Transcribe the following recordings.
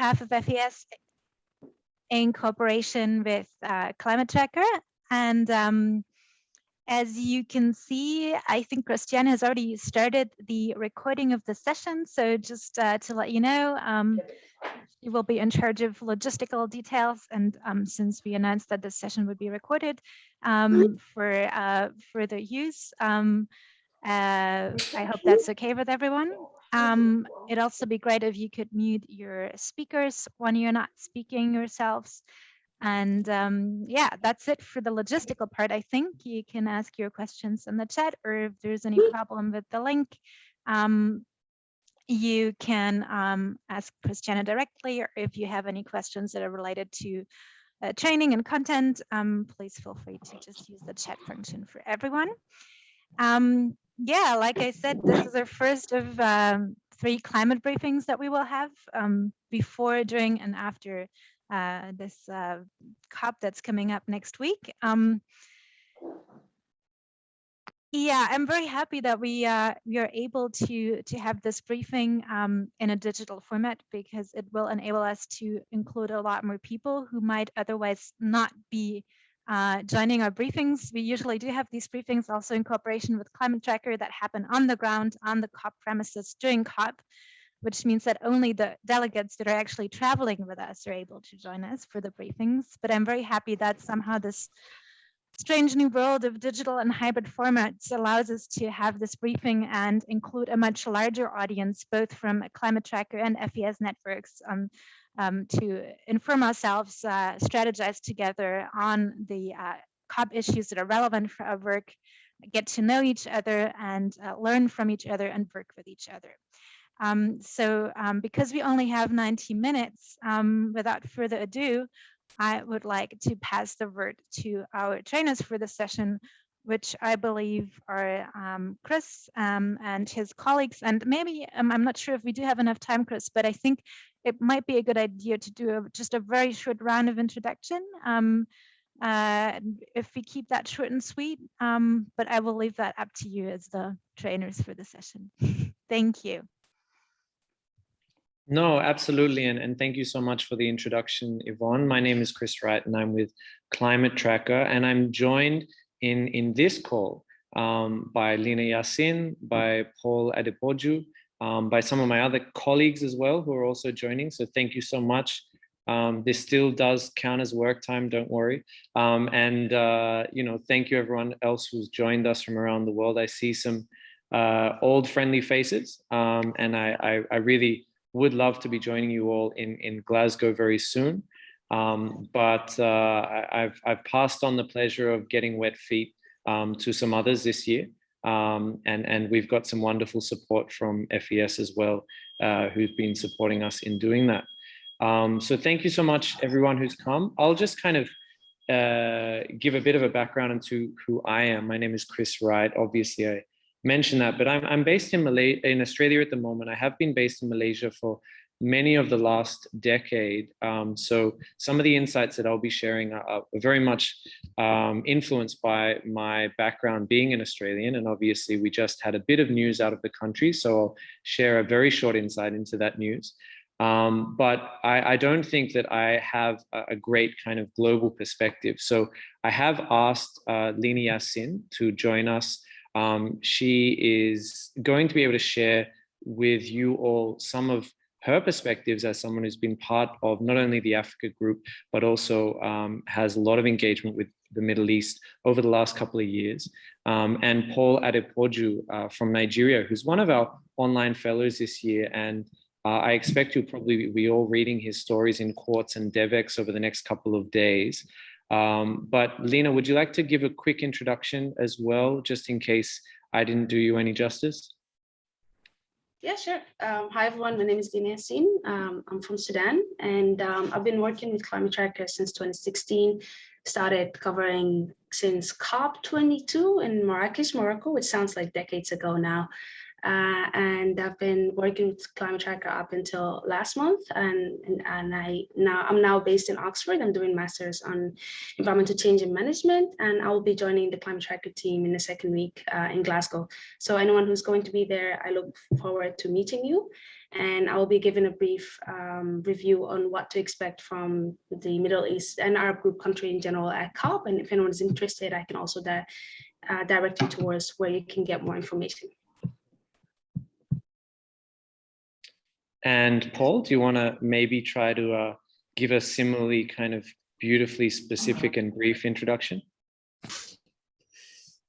behalf of FES in cooperation with Climate Tracker. And as you can see, I think Christiane has already started the recording of the session. So just to let you know, she will be in charge of logistical details. And since we announced that this session would be recorded for further use, I hope that's okay with everyone. It'd also be great if you could mute your speakers when you're not speaking yourselves. And yeah, that's it for the logistical part. I think you can ask your questions in the chat, or if there's any problem with the link, you can ask Christiana directly, or if you have any questions that are related to training and content, please feel free to just use the chat function for everyone. Yeah, like I said, this is our first of 3 climate briefings that we will have before, during, and after this COP that's coming up next week. Yeah, I'm very happy that we are able to have this briefing in a digital format, because it will enable us to include a lot more people who might otherwise not be joining our briefings. We usually do have these briefings also in cooperation with Climate Tracker that happen on the ground on the COP premises during COP, which means that only the delegates that are actually traveling with us are able to join us for the briefings. But I'm very happy that somehow this strange new world of digital and hybrid formats allows us to have this briefing and include a much larger audience, both from Climate Tracker and FES networks, to inform ourselves, strategize together on the COP issues that are relevant for our work, get to know each other, and learn from each other and work with each other. So because we only have 90 minutes, without further ado, I would like to pass the word to our trainers for the session, which I believe are Chris and his colleagues. And maybe, I'm not sure if we do have enough time, Chris, but I think it might be a good idea to do just a very short round of introduction. If we keep that short and sweet, but I will leave that up to you as the trainers for the session. Thank you. No, absolutely. And thank you so much for the introduction, Yvonne. My name is Chris Wright, and I'm with Climate Tracker. And I'm joined in this call by Lina Yassin, by Paul Adepoju, by some of my other colleagues as well who are also joining. So thank you so much. This still does count as work time, don't worry. You know, thank you everyone else who's joined us from around the world. I see some old friendly faces, and I really would love to be joining you all in Glasgow very soon. But I've passed on the pleasure of getting wet feet to some others this year. And we've got some wonderful support from FES as well, who've been supporting us in doing that. So thank you so much, everyone who's come. I'll just kind of give a bit of a background into who I am. My name is Chris Wright. Obviously, I mentioned that, but I'm based in Australia at the moment. I have been based in Malaysia for many of the last decade. So some of the insights that I'll be sharing are very much influenced by my background being an Australian. And obviously we just had a bit of news out of the country. So I'll share a very short insight into that news. But I don't think that I have a great kind of global perspective. So I have asked Lina Yassin to join us. She is going to be able to share with you all some of her perspectives as someone who's been part of not only the Africa group, but also has a lot of engagement with the Middle East over the last couple of years. And Paul Adepoju from Nigeria, who's one of our online fellows this year. And I expect you'll probably be all reading his stories in Quartz and DevEx over the next couple of days. But Lina, would you like to give a quick introduction as well, just in case I didn't do you any justice? Yeah, sure. Hi, everyone. My name is Lina Yassin. I'm from Sudan, and I've been working with Climate Tracker since 2016. Started covering since COP22 in Marrakesh, Morocco, which sounds like decades ago now. and I've been working with Climate Tracker up until last month, and I'm now based in Oxford. I'm doing masters on environmental change and management, and I will be joining the Climate Tracker team in the second week in Glasgow. So anyone who's going to be there, I look forward to meeting you, and I will be giving a brief review on what to expect from the Middle East and Arab group country in general at COP. And if anyone is interested, I can also direct you towards where you can get more information. And Paul, do you want to maybe try to give a similarly kind of beautifully specific and brief introduction?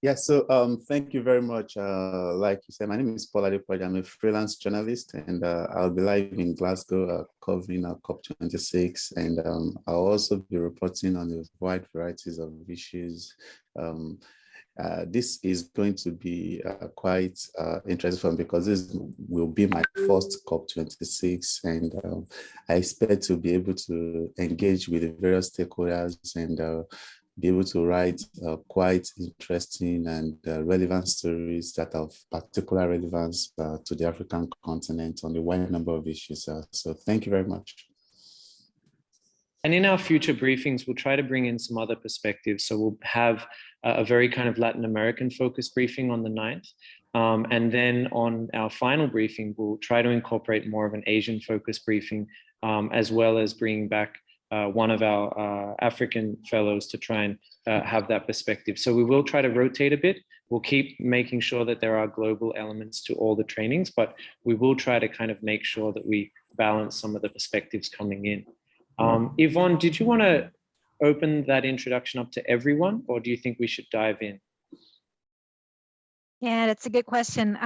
Yeah, so thank you very much. Like you said, my name is Paul Adepoju. I'm a freelance journalist, and I'll be live in Glasgow covering COP26, and I'll also be reporting on the wide varieties of issues. This is going to be quite interesting for me because this will be my first COP26, and I expect to be able to engage with the various stakeholders and be able to write quite interesting and relevant stories that have particular relevance to the African continent on a wide number of issues. So thank you very much. And in our future briefings, we'll try to bring in some other perspectives. So we'll have a very kind of Latin American focused briefing on the 9th. And then on our final briefing, we'll try to incorporate more of an Asian focused briefing, as well as bringing back one of our African fellows to try and have that perspective. So we will try to rotate a bit. We'll keep making sure that there are global elements to all the trainings, but we will try to kind of make sure that we balance some of the perspectives coming in. Yvonne, did you want to open that introduction up to everyone, or do you think we should dive in? Yeah, that's a good question.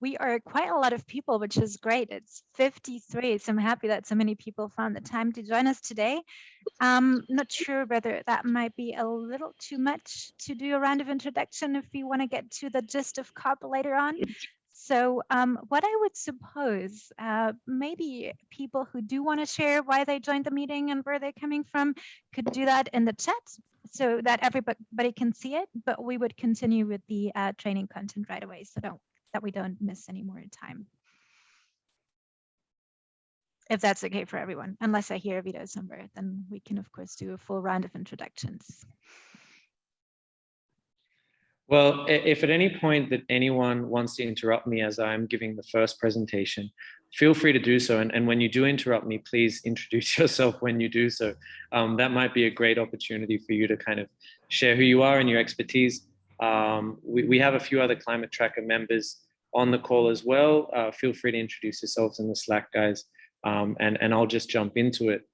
We are quite a lot of people, which is great. It's 53, so I'm happy that so many people found the time to join us today. Not sure whether that might be a little too much to do a round of introduction if we want to get to the gist of COP later on. So what I would suppose, maybe people who do want to share why they joined the meeting and where they're coming from could do that in the chat so that everybody can see it, but we would continue with the training content right away so that we don't miss any more time. If that's okay for everyone, unless I hear a video somewhere, then we can of course do a full round of introductions. Well, if at any point that anyone wants to interrupt me as I'm giving the first presentation, feel free to do so. And when you do interrupt me, please introduce yourself when you do so. That might be a great opportunity for you to kind of share who you are and your expertise. We have a few other Climate Tracker members on the call as well. Feel free to introduce yourselves in the Slack, guys, and I'll just jump into it.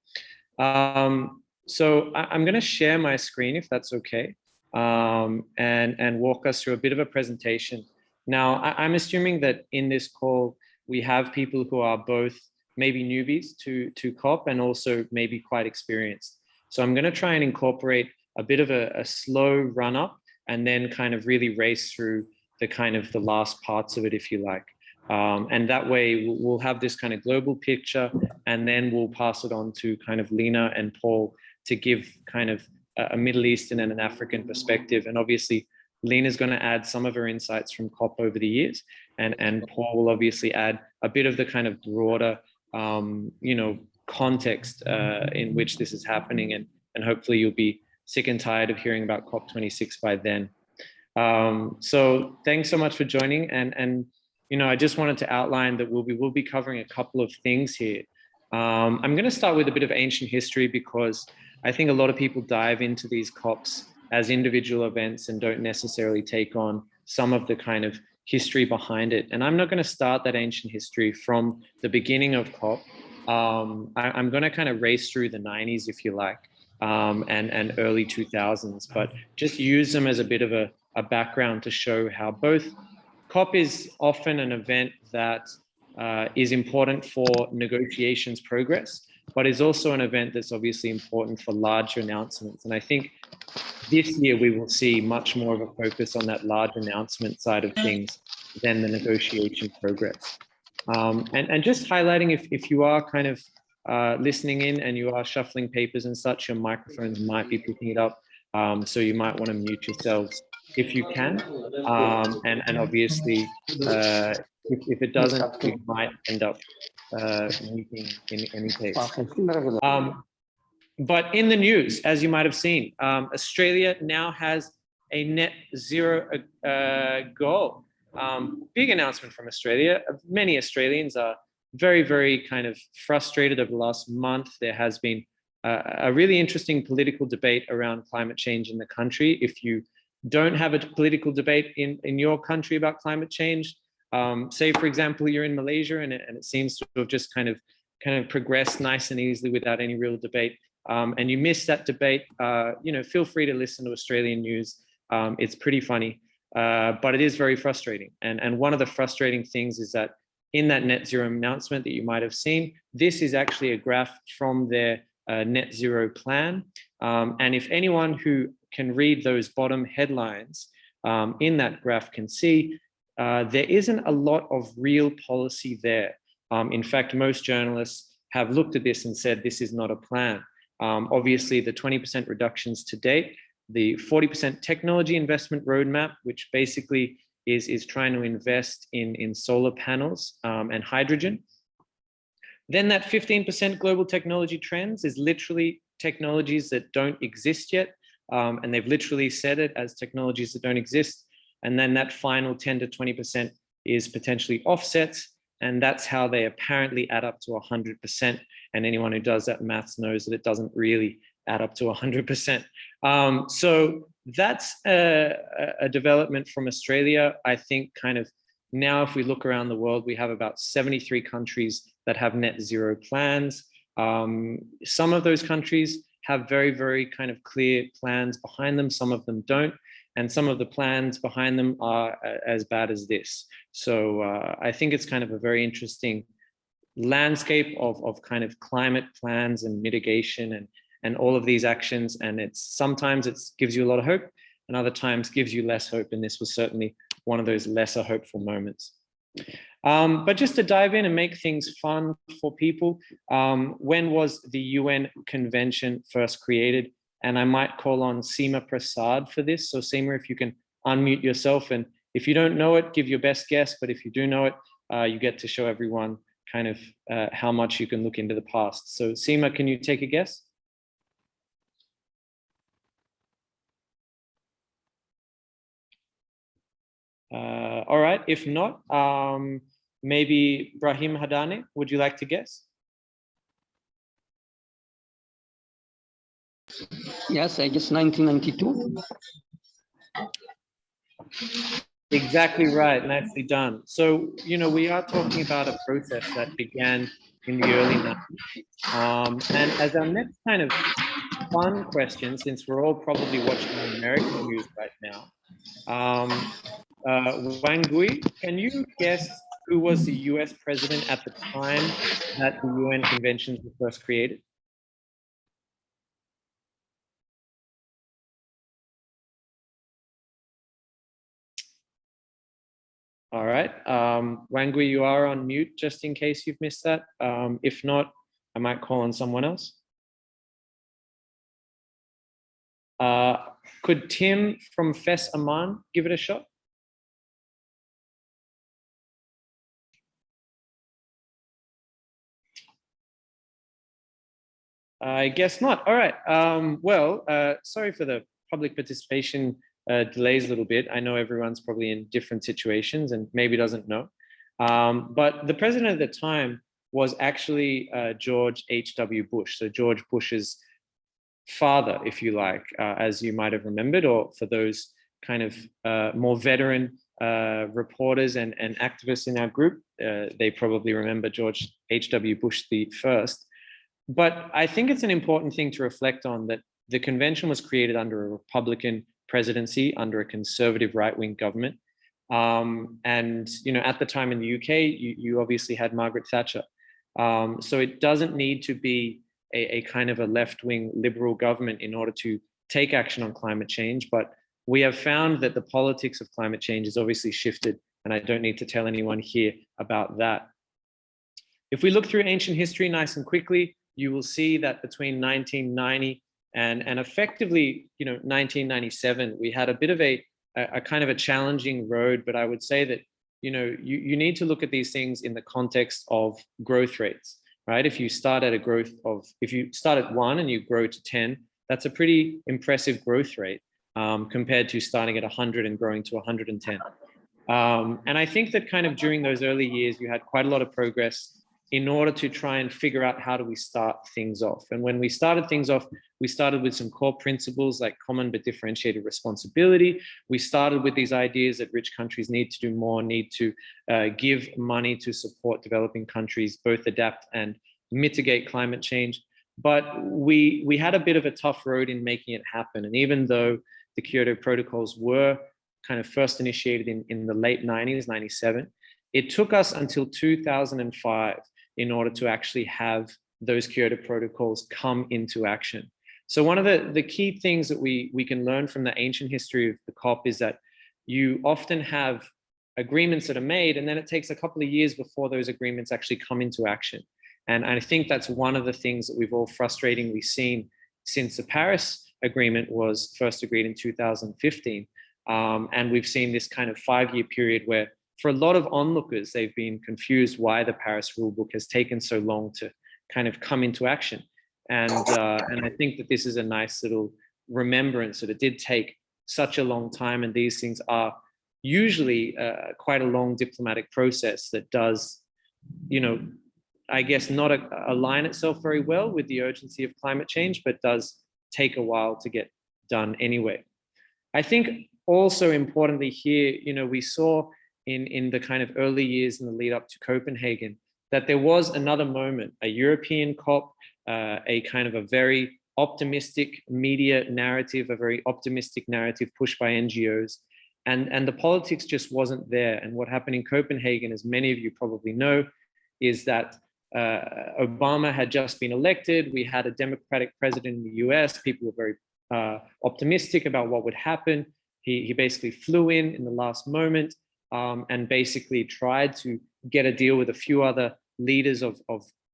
So I'm going to share my screen, if that's okay, and walk us through a bit of a presentation. Now, I'm assuming that in this call, we have people who are both maybe newbies to COP and also maybe quite experienced. So I'm going to try and incorporate a bit of a slow run up and then kind of really race through the last parts of it, if you like. And that way we'll have this kind of global picture, and then we'll pass it on to kind of Lena and Paul to give kind of a Middle Eastern and an African perspective. And obviously Lena's going to add some of her insights from COP over the years, and Paul will obviously add a bit of the kind of broader, context in which this is happening. And hopefully you'll be sick and tired of hearing about COP26 by then. So thanks so much for joining. And I just wanted to outline that we will be covering a couple of things here. I'm going to start with a bit of ancient history because I think a lot of people dive into these COPs as individual events and don't necessarily take on some of the kind of history behind it. And I'm not going to start that ancient history from the beginning of COP. I'm going to kind of race through the 90s, if you like, and early 2000s, but just use them as a bit of a background to show how both COP is often an event that is important for negotiations progress, but is also an event that's obviously important for larger announcements. And I think this year we will see much more of a focus on that large announcement side of things than the negotiation progress. And just highlighting, if you are kind of listening in and you are shuffling papers and such, your microphones might be picking it up. So you might want to mute yourselves if you can. And obviously, if it doesn't, you might end up meeting in any case. But in the news, as you might have seen, Australia now has a net zero goal. Big announcement from Australia. Many Australians are very, very kind of frustrated over the last month. There has been a really interesting political debate around climate change in the country. If you don't have a political debate in your country about climate change, say, for example, you're in Malaysia and it seems to have just kind of progressed nice and easily without any real debate, and you miss that debate, feel free to listen to Australian news. It's pretty funny, but it is very frustrating. And one of the frustrating things is that in that net zero announcement that you might have seen, this is actually a graph from their net zero plan. And if anyone who can read those bottom headlines in that graph can see, there isn't a lot of real policy there. In fact, most journalists have looked at this and said, this is not a plan. Obviously, the 20% reductions to date, the 40% technology investment roadmap, which basically is trying to invest in solar panels and hydrogen. Then that 15% global technology trends is literally technologies that don't exist yet. And they've literally said it as technologies that don't exist. And then that final 10 to 20% is potentially offsets. And that's how they apparently add up to 100%. And anyone who does that maths knows that it doesn't really add up to 100%. So that's a development from Australia. I think kind of now, if we look around the world, we have about 73 countries that have net zero plans. Some of those countries have very, very kind of clear plans behind them. Some of them don't. And some of the plans behind them are as bad as this. So I think it's kind of a very interesting landscape of kind of climate plans and mitigation and all of these actions. And sometimes it gives you a lot of hope and other times gives you less hope. And this was certainly one of those lesser hopeful moments. But just to dive in and make things fun for people, when was the UN Convention first created? And I might call on Seema Prasad for this. So Seema, if you can unmute yourself, and if you don't know it, give your best guess. But if you do know it, you get to show everyone kind of how much you can look into the past. So Seema, can you take a guess? All right, if not, maybe Brahim Hadane, would you like to guess? Yes, I guess 1992. Exactly right, nicely done. So, we are talking about a process that began in the early 90s. And as our next kind of fun question, since we're all probably watching the American news right now, Wang Gui, can you guess who was the US president at the time that the UN conventions were first created? All right, Wang Gui, you are on mute just in case you've missed that. If not, I might call on someone else. Could Tim from Fes Aman give it a shot? I guess not. All right. Sorry for the public participation delays a little bit. I know everyone's probably in different situations and maybe doesn't know. But the president at the time was actually George H.W. Bush. So George Bush's father, if you like, as you might have remembered, or for those kind of more veteran reporters and activists in our group, they probably remember George H.W. Bush the first. But I think it's an important thing to reflect on that the convention was created under a Republican presidency, under a conservative right-wing government. And, at the time in the UK, you obviously had Margaret Thatcher. So it doesn't need to be a kind of a left-wing liberal government in order to take action on climate change. But we have found that the politics of climate change has obviously shifted, and I don't need to tell anyone here about that. If we look through ancient history nice and quickly, you will see that between 1990 and effectively, 1997, we had a bit of a a kind of a challenging road, but I would say that, you know, you need to look at these things in the context of growth rates, right? If you start at if you start at 1 and you grow to 10, that's a pretty impressive growth rate compared to starting at 100 and growing to 110. And I think that kind of during those early years, you had quite a lot of progress in order to try and figure out how do we start things off. And when we started things off, we started with some core principles like common but differentiated responsibility. We started with these ideas that rich countries need to do more, need to give money to support developing countries, both adapt and mitigate climate change. But we had a bit of a tough road in making it happen. And even though the Kyoto protocols were kind of first initiated in the late 90s, 97, it took us until 2005 in order to actually have those Kyoto protocols come into action. So one of the key things that we can learn from the ancient history of the COP is that you often have agreements that are made, and then it takes a couple of years before those agreements actually come into action. And I think that's one of the things that we've all frustratingly seen since the Paris Agreement was first agreed in 2015. And we've seen this kind of 5-year period where, for a lot of onlookers, they've been confused why the Paris rulebook has taken so long to kind of come into action. And I think that this is a nice little remembrance that it did take such a long time, and these things are usually quite a long diplomatic process that does, you know, I guess not align itself very well with the urgency of climate change, but does take a while to get done anyway. I think also importantly here, you know, we saw in the kind of early years in the lead up to Copenhagen, that there was another moment, a European COP, a kind of a very optimistic media narrative, a very optimistic narrative pushed by NGOs, and the politics just wasn't there. And what happened in Copenhagen, as many of you probably know, is that Obama had just been elected. We had a Democratic president in the US. People were very optimistic about what would happen. He basically flew in the last moment and basically tried to get a deal with a few other leaders of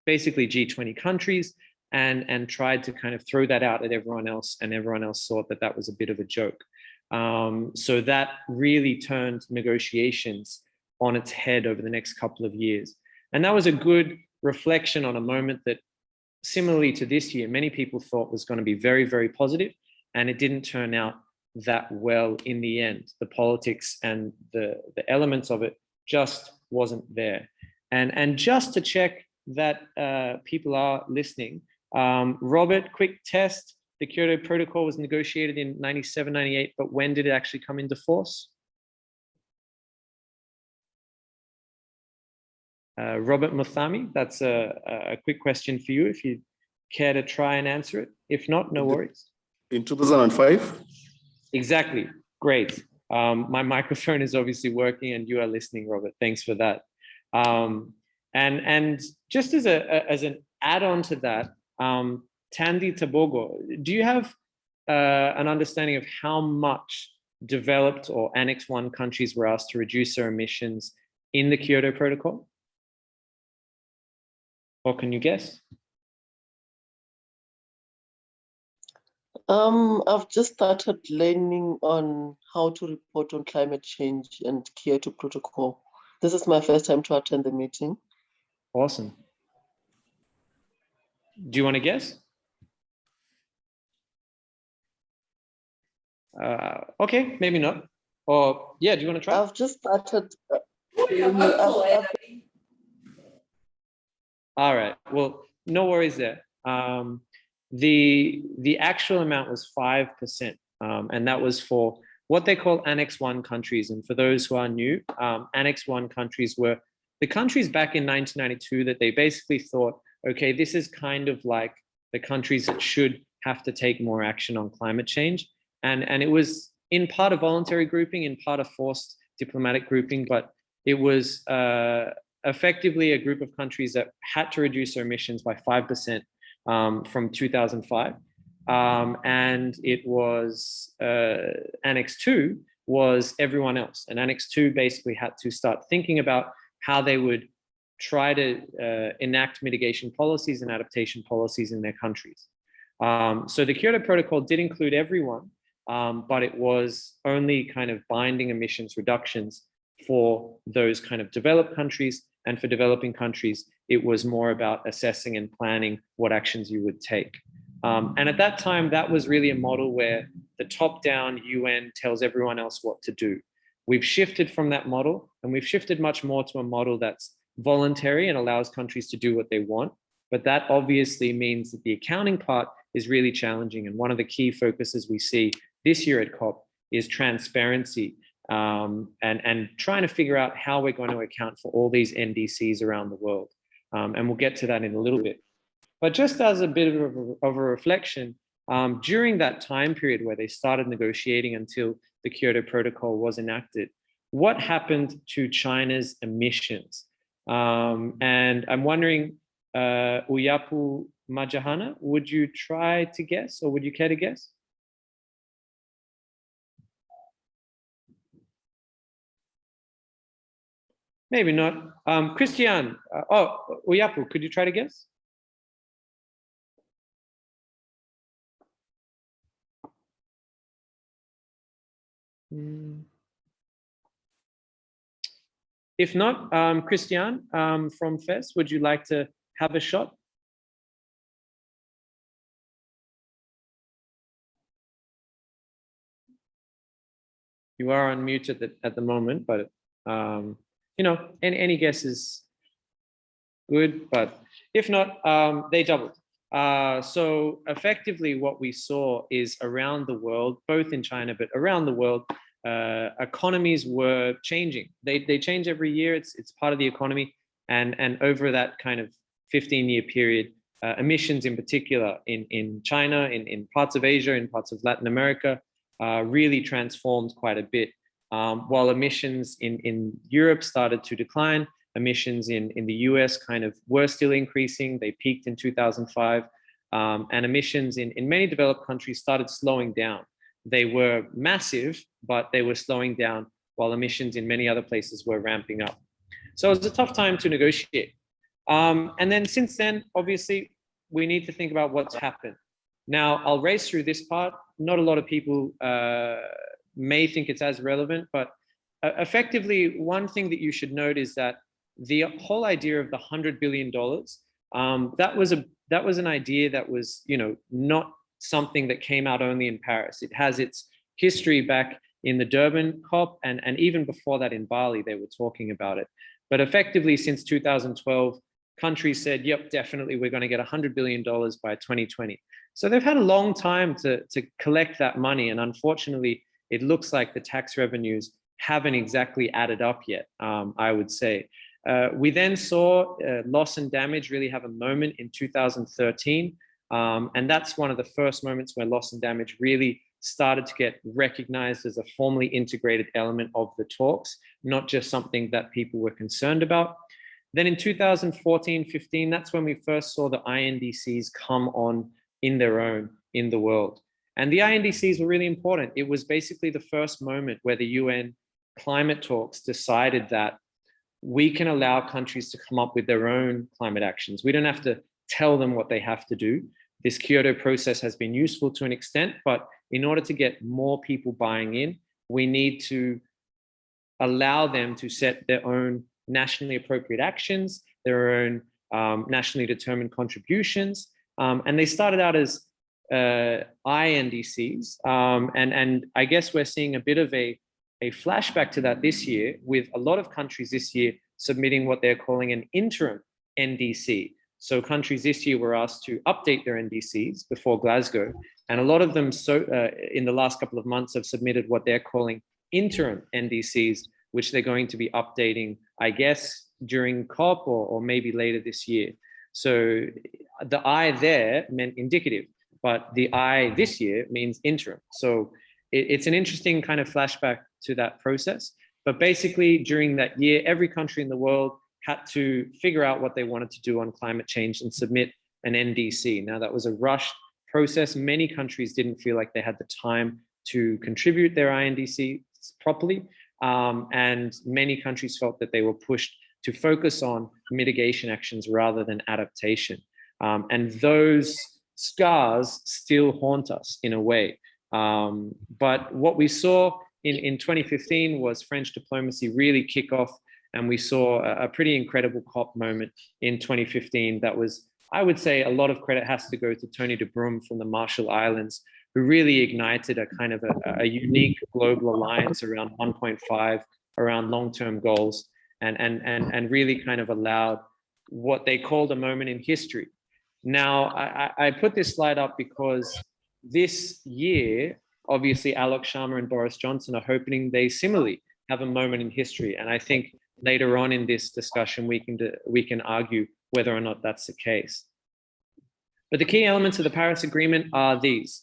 basically G20 countries and tried to kind of throw that out at everyone else. And everyone else thought that that was a bit of a joke. So that really turned negotiations on its head over the next couple of years. And that was a good reflection on a moment that, similarly to this year, many people thought was going to be very, very positive, and it didn't turn out that well in the end. The politics and the elements of it just wasn't there. And just to check that people are listening, Robert, quick test. The Kyoto Protocol was negotiated in 97, 98, but when did it actually come into force? Robert Muthami, that's a quick question for you if you care to try and answer it. If not, no worries. In 2005? Exactly, great. My microphone is obviously working and you are listening, Robert. Thanks for that. And just as an add-on to that, Tandy Tabogo, do you have an understanding of how much developed or Annex 1 countries were asked to reduce their emissions in the Kyoto Protocol? Or can you guess? I've just started learning on how to report on climate change and Kyoto Protocol. This is my first time to attend the meeting. Awesome. Do you want to guess? Okay, maybe not. Or yeah, do you want to try? I've just started. All right. Well, no worries there. The actual amount was 5%, and that was for what they call Annex 1 countries. And for those who are new, Annex 1 countries were the countries back in 1992 that they basically thought, okay, this is kind of like the countries that should have to take more action on climate change. And it was in part a voluntary grouping, in part a forced diplomatic grouping, but it was effectively a group of countries that had to reduce their emissions by 5% from 2005. And it was Annex 2 was everyone else. And Annex 2 basically had to start thinking about how they would try to enact mitigation policies and adaptation policies in their countries. So the Kyoto Protocol did include everyone, but it was only kind of binding emissions reductions for those kind of developed countries. And for developing countries, it was more about assessing and planning what actions you would take. And at that time, that was really a model where the top-down UN tells everyone else what to do. We've shifted from that model, and we've shifted much more to a model that's voluntary and allows countries to do what they want. But that obviously means that the accounting part is really challenging. And one of the key focuses we see this year at COP is transparency, and trying to figure out how we're going to account for all these NDCs around the world. And we'll get to that in a little bit. But just as a bit of a reflection, during that time period where they started negotiating until the Kyoto Protocol was enacted, what happened to China's emissions? And I'm wondering, Uyapu Majahana, would you try to guess, or would you care to guess? Maybe not. Christian, Uyapu, could you try to guess? If not, Christian from FES, would you like to have a shot? You are unmuted at the moment, but you know, any guess is good, but if not, they doubled. So effectively what we saw is around the world, both in China, but around the world, economies were changing. They change every year. It's part of the economy. And over that kind of 15-year period, emissions in particular in China, in parts of Asia, in parts of Latin America, really transformed quite a bit. While emissions in Europe started to decline, emissions in the US kind of were still increasing. They peaked in 2005. And emissions in many developed countries started slowing down. They were massive, but they were slowing down, while emissions in many other places were ramping up. So it was a tough time to negotiate. And then since then, obviously, we need to think about what's happened. Now, I'll race through this part. Not a lot of people may think it's as relevant, but effectively, one thing that you should note is that the whole idea of the $100 billion, that was an idea that was, you know, not something that came out only in Paris. It has its history back in the Durban COP, and even before that in Bali, they were talking about it. But effectively, since 2012, countries said, yep, definitely, we're going to get $100 billion by 2020. So they've had a long time to collect that money. And unfortunately, it looks like the tax revenues haven't exactly added up yet, I would say. We then saw loss and damage really have a moment in 2013. And that's one of the first moments where loss and damage really started to get recognized as a formally integrated element of the talks, not just something that people were concerned about. Then in 2014-15, that's when we first saw the INDCs come on in their own in the world. And the INDCs were really important. It was basically the first moment where the UN climate talks decided that we can allow countries to come up with their own climate actions. We don't have to tell them what they have to do. This Kyoto process has been useful to an extent, but in order to get more people buying in, we need to allow them to set their own nationally appropriate actions, their own nationally determined contributions. And they started out as INDCs. And I guess we're seeing a bit of a flashback to that this year, with a lot of countries this year submitting what they're calling an interim NDC. So countries this year were asked to update their NDCs before Glasgow. And a lot of them in the last couple of months have submitted what they're calling interim NDCs, which they're going to be updating, I guess, during COP or maybe later this year. So the I there meant indicative, but the I this year means interim. So it's an interesting kind of flashback to that process. But basically, during that year, every country in the world had to figure out what they wanted to do on climate change and submit an NDC. Now, that was a rushed process. Many countries didn't feel like they had the time to contribute their INDC properly. And many countries felt that they were pushed to focus on mitigation actions rather than adaptation. And those scars still haunt us in a way. But what we saw in 2015 was French diplomacy really kick off, and we saw a pretty incredible COP moment in 2015 that was, I would say, a lot of credit has to go to Tony de Brum from the Marshall Islands, who really ignited a kind of a unique global alliance around 1.5, around long-term goals, and really kind of allowed what they called a moment in history. Now, I put this slide up because this year, obviously, Alok Sharma and Boris Johnson are hoping they similarly have a moment in history. And I think later on in this discussion, we can argue whether or not that's the case. But the key elements of the Paris Agreement are these.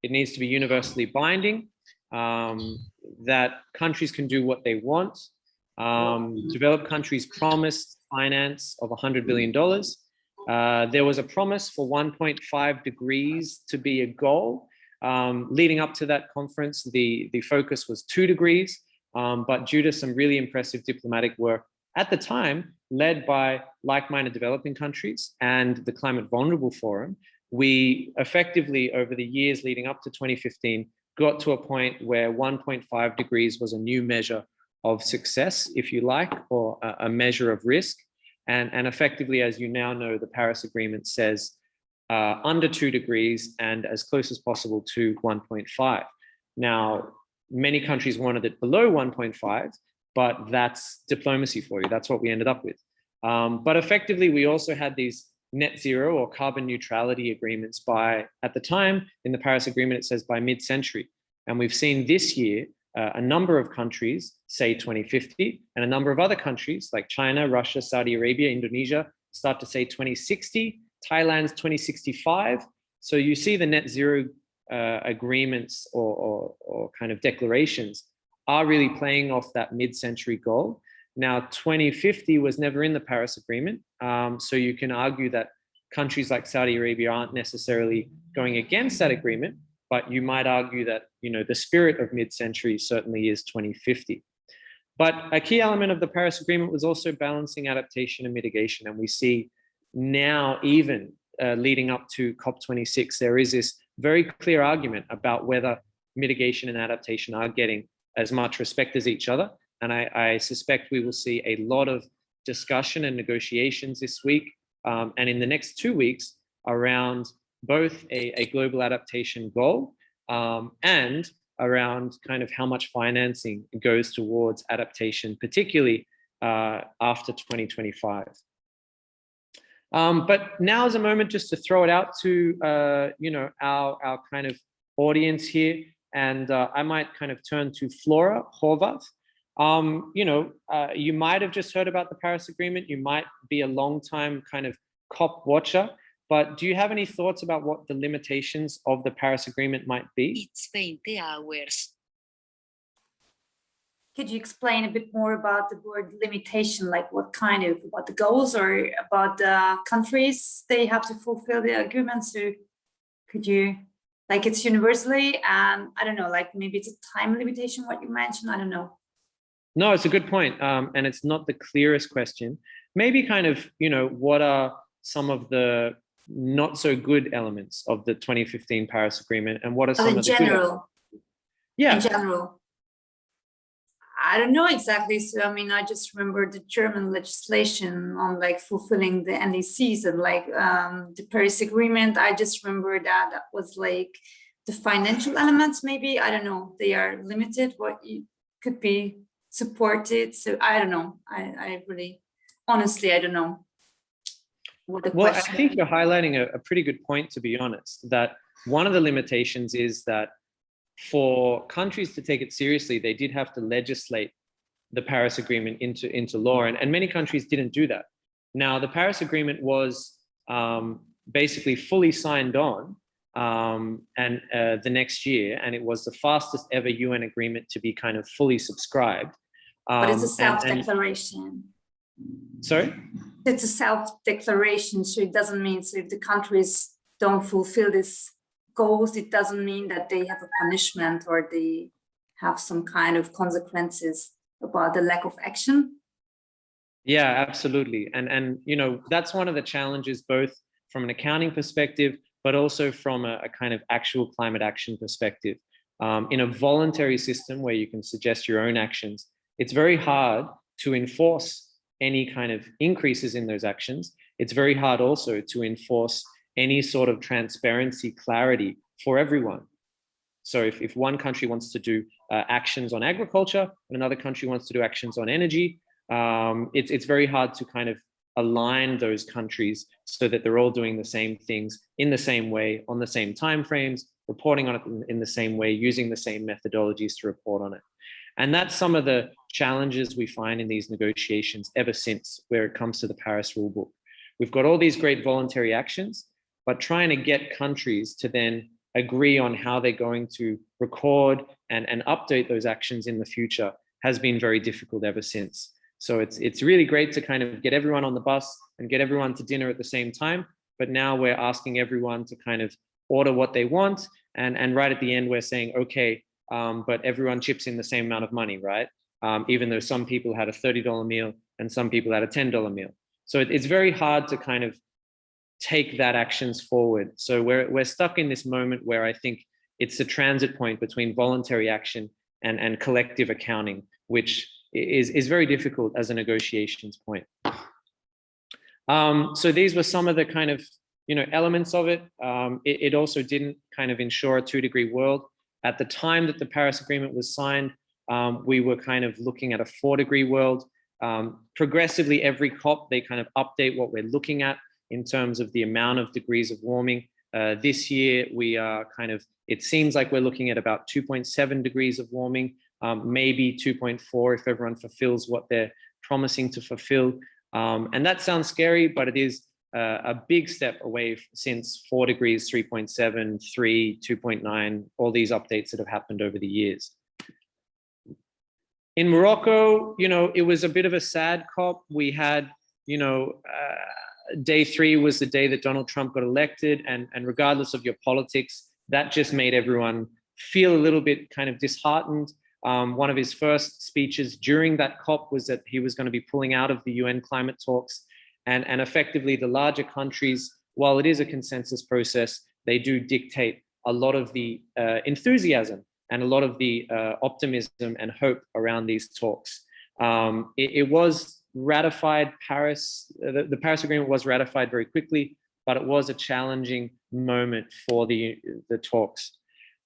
It needs to be universally binding, that countries can do what they want. Developed countries promised finance of $100 billion. There was a promise for 1.5 degrees to be a goal. Leading up to that conference, the focus was 2 degrees, but due to some really impressive diplomatic work at the time, led by like-minded developing countries and the Climate Vulnerable Forum, we effectively, over the years leading up to 2015, got to a point where 1.5 degrees was a new measure of success, if you like, or a measure of risk. And effectively, as you now know, the Paris Agreement says under 2 degrees and as close as possible to 1.5. Now, many countries wanted it below 1.5, but that's diplomacy for you. That's what we ended up with. But effectively, we also had these net zero or carbon neutrality agreements by, at the time in the Paris Agreement, it says by mid-century. And we've seen this year a number of countries say 2050, and a number of other countries like China, Russia, Saudi Arabia, Indonesia start to say 2060, Thailand's 2065. So you see the net zero agreements or kind of declarations are really playing off that mid-century goal. Now, 2050 was never in the Paris Agreement. So you can argue that countries like Saudi Arabia aren't necessarily going against that agreement, but you might argue that, you know, the spirit of mid-century certainly is 2050. But a key element of the Paris Agreement was also balancing adaptation and mitigation. And we see now, even leading up to COP26, there is this very clear argument about whether mitigation and adaptation are getting as much respect as each other. And I suspect we will see a lot of discussion and negotiations this week and in the next 2 weeks around both a global adaptation goal and around kind of how much financing goes towards adaptation, particularly after 2025. But now is a moment just to throw it out to you know, our kind of audience here, and I might kind of turn to Flora Horvath. You know, you might have just heard about the Paris Agreement. You might be a long time kind of COP watcher, but do you have any thoughts about what the limitations of the Paris Agreement might be? It's 20 hours. Could you explain a bit more about the word limitation, like what the goals or about the countries they have to fulfill the agreement? So could you, like, it's universally, and I don't know, like maybe it's a time limitation, what you mentioned, I don't know. No, it's a good point. And it's not the clearest question. Maybe kind of, you know, what are some of the not so good elements of the 2015 Paris Agreement, and what are some of the good elements? Yeah. In general. I don't know exactly. So, I mean, I just remember the German legislation on like fulfilling the NDCs and like the Paris Agreement. I just remember that was like the financial elements, maybe, I don't know, they are limited, what you could be supported. So I don't know. I really, honestly, I don't know. Well, I think you're highlighting a pretty good point, to be honest, that one of the limitations is that for countries to take it seriously, they did have to legislate the Paris Agreement into law, and many countries didn't do that. Now, the Paris Agreement was basically fully signed on the next year, and it was the fastest ever UN agreement to be kind of fully subscribed. But it's a self-declaration. Sorry? It's a self-declaration, so it doesn't mean, so if the countries don't fulfill these goals, it doesn't mean that they have a punishment or they have some kind of consequences about the lack of action. Yeah, absolutely. And you know, that's one of the challenges, both from an accounting perspective, but also from a kind of actual climate action perspective. In a voluntary system where you can suggest your own actions, it's very hard to enforce any kind of increases in those actions. It's very hard also to enforce any sort of transparency, clarity for everyone. So if one country wants to do actions on agriculture and another country wants to do actions on energy, it's very hard to kind of align those countries so that they're all doing the same things in the same way, on the same timeframes, reporting on it in the same way, using the same methodologies to report on it. And that's some of the challenges we find in these negotiations ever since, where it comes to the Paris rulebook. We've got all these great voluntary actions, but trying to get countries to then agree on how they're going to record and update those actions in the future has been very difficult ever since. So it's really great to kind of get everyone on the bus and get everyone to dinner at the same time. But now we're asking everyone to kind of order what they want. And right at the end, we're saying, okay, but everyone chips in the same amount of money, right? Even though some people had a $30 meal and some people had a $10 meal. So it's very hard to kind of take that actions forward. So we're stuck in this moment where I think it's a transit point between voluntary action and collective accounting, which is very difficult as a negotiations point. So these were some of the kind of elements of it. It also didn't kind of ensure a 2-degree world. At the time that the Paris Agreement was signed, we were kind of looking at a 4-degree world. Progressively, every COP, they kind of update what we're looking at in terms of the amount of degrees of warming. This year, we are kind of, it seems like we're looking at about 2.7 degrees of warming, maybe 2.4 if everyone fulfills what they're promising to fulfill. And that sounds scary, but it is a big step away since 4 degrees, 3.7, 3, 2.9, all these updates that have happened over the years. In Morocco, it was a bit of a sad COP. We had, day 3 was the day that Donald Trump got elected, and regardless of your politics, that just made everyone feel a little bit kind of disheartened. One of his first speeches during that COP was that he was going to be pulling out of the UN climate talks. And effectively, the larger countries, while it is a consensus process, they do dictate a lot of the enthusiasm and a lot of the optimism and hope around these talks. It was ratified, the Paris Agreement was ratified very quickly, but it was a challenging moment for the talks.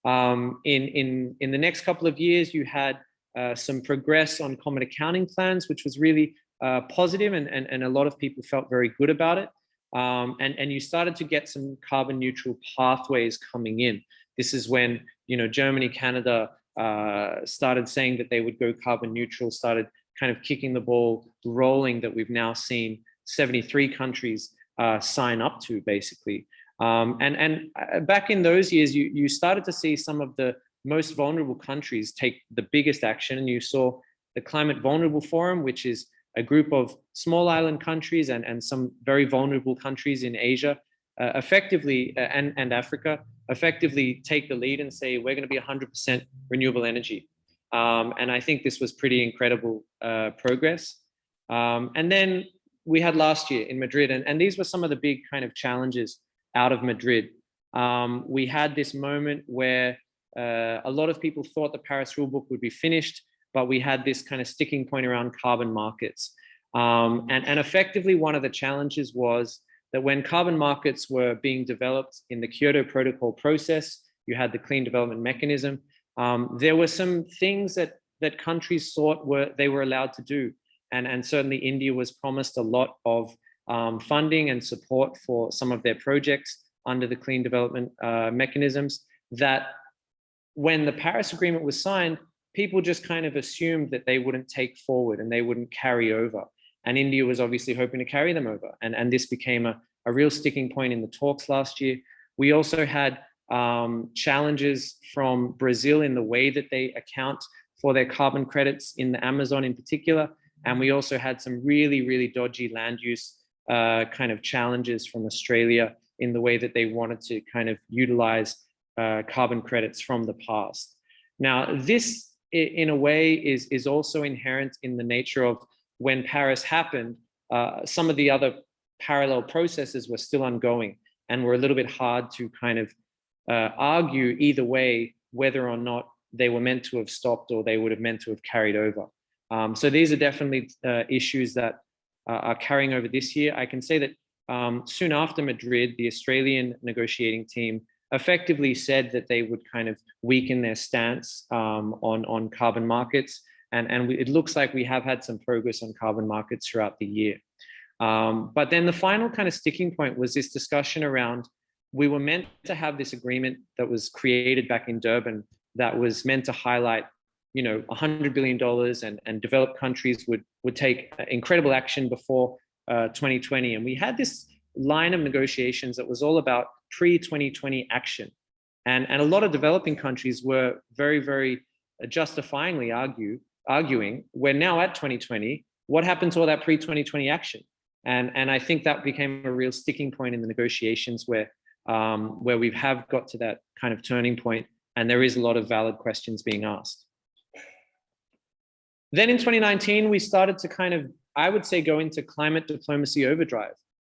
In the next couple of years, you had some progress on common accounting plans, which was really positive, and a lot of people felt very good about it. And you started to get some carbon neutral pathways coming in. This is when, Germany, Canada started saying that they would go carbon neutral, started kind of kicking the ball rolling, that we've now seen 73 countries sign up to, basically. And back in those years, you started to see some of the most vulnerable countries take the biggest action. And you saw the Climate Vulnerable Forum, which is a group of small island countries and some very vulnerable countries in Asia, effectively, and Africa, effectively take the lead and say, we're going to be 100% renewable energy. And I think this was pretty incredible progress. And then we had last year in Madrid, and these were some of the big kind of challenges out of Madrid. We had this moment where a lot of people thought the Paris rulebook would be finished, but we had this kind of sticking point around carbon markets. And effectively, one of the challenges was that when carbon markets were being developed in the Kyoto Protocol process, you had the Clean Development Mechanism. There were some things that countries thought they were allowed to do. And certainly India was promised a lot of funding and support for some of their projects under the Clean Development Mechanisms, that when the Paris Agreement was signed, people just kind of assumed that they wouldn't take forward and they wouldn't carry over. And India was obviously hoping to carry them over. And this became a real sticking point in the talks last year. We also had challenges from Brazil in the way that they account for their carbon credits in the Amazon in particular. And we also had some really, really dodgy land use kind of challenges from Australia in the way that they wanted to kind of utilize carbon credits from the past. Now, this in a way is also inherent in the nature of when Paris happened, some of the other parallel processes were still ongoing and were a little bit hard to kind of argue either way whether or not they were meant to have stopped or they would have meant to have carried over. So these are definitely issues that are carrying over this year. I can say that soon after Madrid, the Australian negotiating team effectively said that they would kind of weaken their stance on carbon markets. And it looks like we have had some progress on carbon markets throughout the year. But then the final kind of sticking point was this discussion around, we were meant to have this agreement that was created back in Durban that was meant to highlight, $100 billion and developed countries would take incredible action before 2020. And we had this line of negotiations that was all about pre-2020 action. And a lot of developing countries were very, very justifyingly arguing, we're now at 2020, what happened to all that pre-2020 action? And I think that became a real sticking point in the negotiations where we have got to that kind of turning point, and there is a lot of valid questions being asked. Then in 2019, we started to kind of, I would say, go into climate diplomacy overdrive.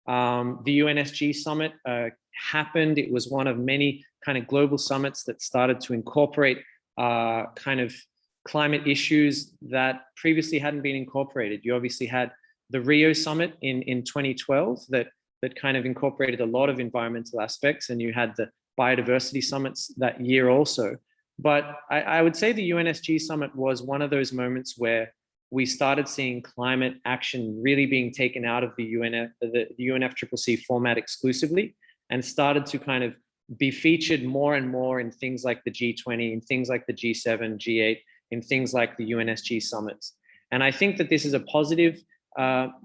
The UNSG Summit happened. It was one of many kind of global summits that started to incorporate kind of climate issues that previously hadn't been incorporated. You obviously had the Rio Summit in 2012 that kind of incorporated a lot of environmental aspects, and you had the biodiversity summits that year also. But I would say the UNSG Summit was one of those moments where we started seeing climate action really being taken out of the UNFCCC format exclusively, and started to kind of be featured more and more in things like the G20, in things like the G7, G8, in things like the UNSG summits. And I think that this is a positive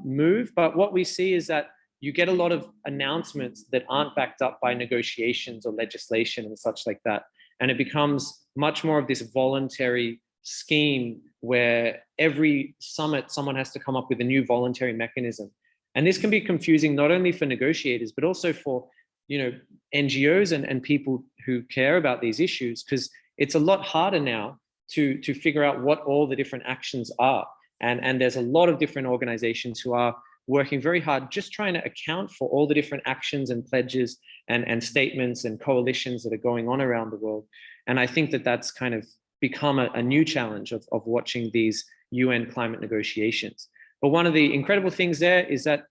move, but what we see is that you get a lot of announcements that aren't backed up by negotiations or legislation and such like that. And it becomes much more of this voluntary scheme where every summit, someone has to come up with a new voluntary mechanism. And this can be confusing not only for negotiators, but also for NGOs and people who care about these issues, because it's a lot harder now to figure out what all the different actions are. And there's a lot of different organizations who are working very hard just trying to account for all the different actions and pledges and statements and coalitions that are going on around the world. And I think that that's kind of become a new challenge of watching these UN climate negotiations. But one of the incredible things there is that,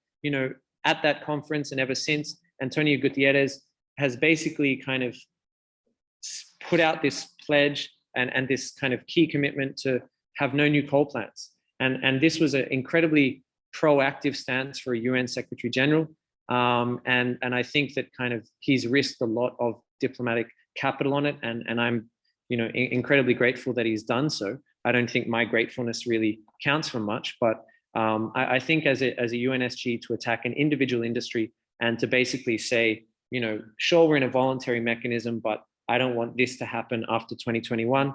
at that conference and ever since, Antonio Gutierrez has basically kind of put out this pledge and this kind of key commitment to have no new coal plants. And this was an incredibly proactive stance for a UN Secretary General. And I think that kind of he's risked a lot of diplomatic capital on it. And I'm, incredibly grateful that he's done so. I don't think my gratefulness really counts for much, but I think as a UNSG to attack an individual industry and to basically say, sure, we're in a voluntary mechanism, but I don't want this to happen after 2021.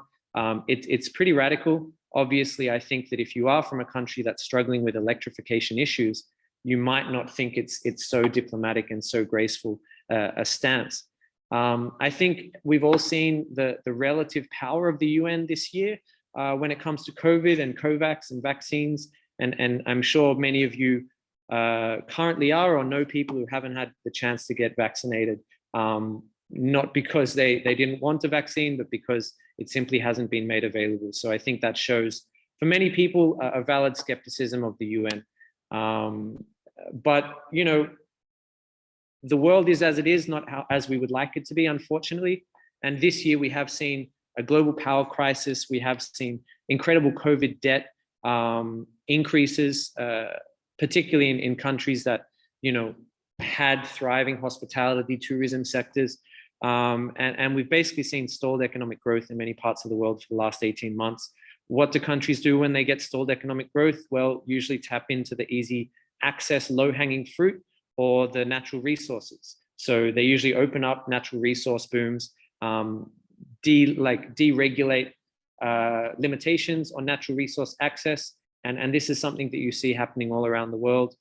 It's pretty radical. Obviously, I think that if you are from a country that's struggling with electrification issues, you might not think it's so diplomatic and so graceful a stance. I think we've all seen the relative power of the UN this year when it comes to COVID and COVAX and vaccines. And I'm sure many of you currently are or know people who haven't had the chance to get vaccinated, not because they didn't want a vaccine, but because it simply hasn't been made available. So I think that shows, for many people, a valid skepticism of the UN. But, the world is as it is, not as we would like it to be, unfortunately. And this year we have seen a global power crisis. We have seen incredible COVID debt increases, particularly in countries that, had thriving hospitality, tourism sectors. And we've basically seen stalled economic growth in many parts of the world for the last 18 months. What do countries do when they get stalled economic growth? Well, usually tap into the easy access, low-hanging fruit, or the natural resources. So they usually open up natural resource booms, deregulate limitations on natural resource access. And this is something that you see happening all around the world.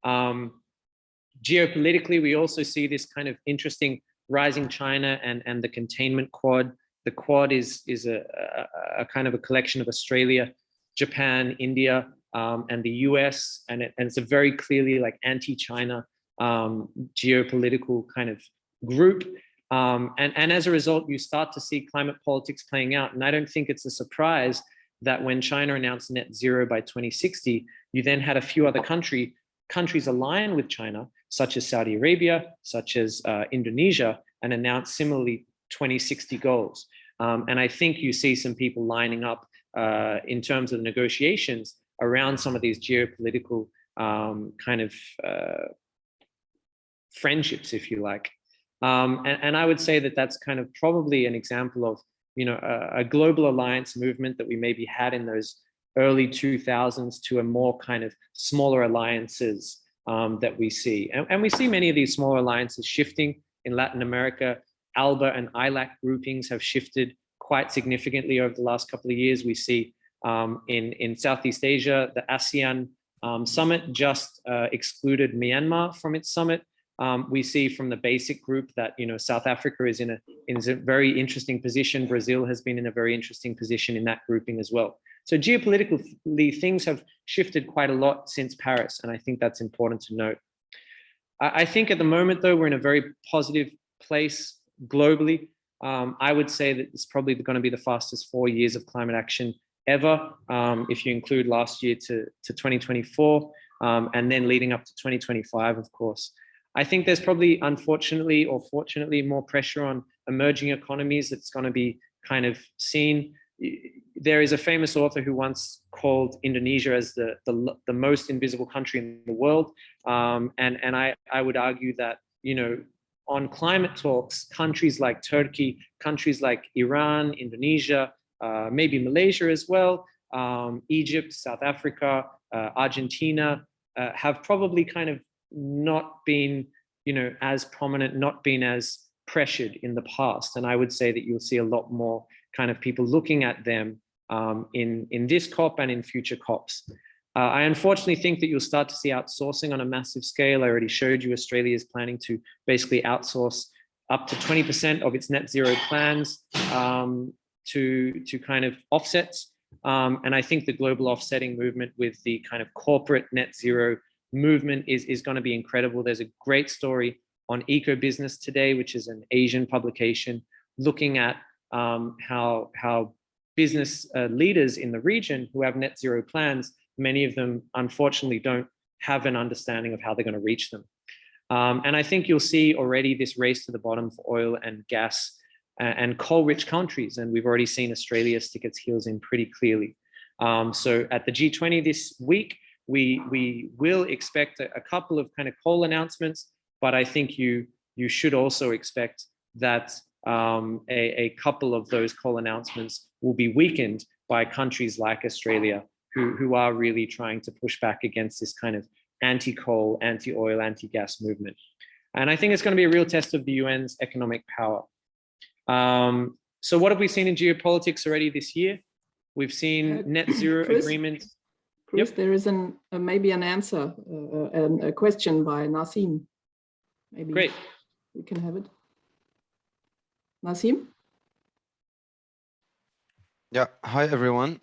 Geopolitically, we also see this kind of interesting rising China and the containment quad. The quad is a kind of a collection of Australia, Japan, India, and the US. And it's a very clearly like anti-China geopolitical kind of group. And as a result, you start to see climate politics playing out. And I don't think it's a surprise that when China announced net zero by 2060, you then had a few other countries align with China, such as Saudi Arabia, such as Indonesia, and announce similarly 2060 goals. And I think you see some people lining up in terms of negotiations around some of these geopolitical kind of friendships, if you like. And I would say that that's kind of probably an example of, you know, a global alliance movement that we maybe had in those early 2000s to a more kind of smaller alliances that we see. And we see many of these smaller alliances shifting in Latin America. ALBA and ILAC groupings have shifted quite significantly over the last couple of years. We see in Southeast Asia, the ASEAN summit just excluded Myanmar from its summit. We see from the basic group that, you know, South Africa is in a very interesting position. Brazil has been in a very interesting position in that grouping as well. So geopolitically, things have shifted quite a lot since Paris, and I think that's important to note. I think at the moment, though, we're in a very positive place globally. I would say that it's probably going to be the fastest 4 years of climate action ever, if you include last year to 2024, and then leading up to 2025, of course. I think there's probably, unfortunately or fortunately, more pressure on emerging economies that's going to be kind of seen. There is a famous author who once called Indonesia as the most invisible country in the world. And I would argue that, you know, on climate talks, countries like Turkey, countries like Iran, Indonesia, maybe Malaysia as well, Egypt, South Africa, Argentina, have probably kind of not been, you know, as prominent, not been as pressured in the past. And I would say that you'll see a lot more kind of people looking at them in this COP and in future COPs. I unfortunately think that you'll start to see outsourcing on a massive scale. I already showed you Australia is planning to basically outsource up to 20% of its net zero plans to kind of offsets. And I think the global offsetting movement with the kind of corporate net zero movement is going to be incredible. There's a great story on Eco Business Today, which is an Asian publication, looking at how business leaders in the region who have net zero plans, many of them unfortunately don't have an understanding of how they're going to reach them. And I think you'll see already this race to the bottom for oil and gas and coal-rich countries. And we've already seen Australia stick its heels in pretty clearly. So at the G20 this week, we will expect a couple of kind of coal announcements, but I think you should also expect that a couple of those coal announcements will be weakened by countries like Australia, who are really trying to push back against this kind of anti-coal, anti-oil, anti-gas movement. And I think it's going to be a real test of the UN's economic power. So what have we seen in geopolitics already this year? We've seen net zero agreements. Chris, there is maybe an answer, a question by Nassim. Maybe Great. We can have it. Nassim? Yeah, hi everyone.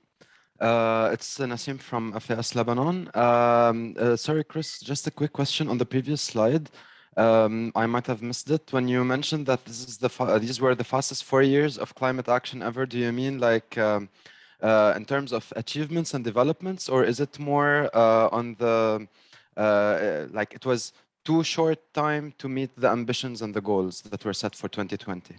It's Nassim from AFS Lebanon. Sorry, Chris, just a quick question on the previous slide. I might have missed it. When you mentioned that these were the fastest 4 years of climate action ever, do you mean like in terms of achievements and developments, or is it more on the, like it was too short time to meet the ambitions and the goals that were set for 2020?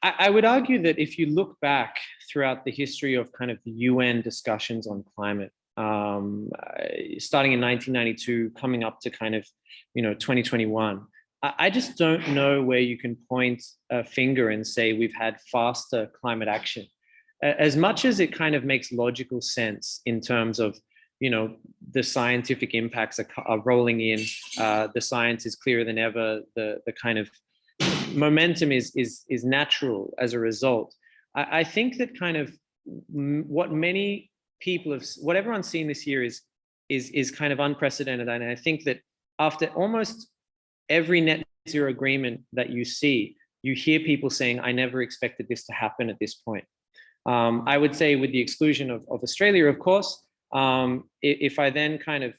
I would argue that if you look back throughout the history of kind of the UN discussions on climate, starting in 1992, coming up to kind of, 2021, I just don't know where you can point a finger and say we've had faster climate action. As much as it kind of makes logical sense in terms of, the scientific impacts are rolling in, the science is clearer than ever, the kind of momentum is natural as a result. I think that kind of what many people have, what everyone's seen this year is kind of unprecedented. And I think that after almost every net zero agreement that you see, you hear people saying, I never expected this to happen at this point. I would say with the exclusion of Australia, of course, if I then kind of,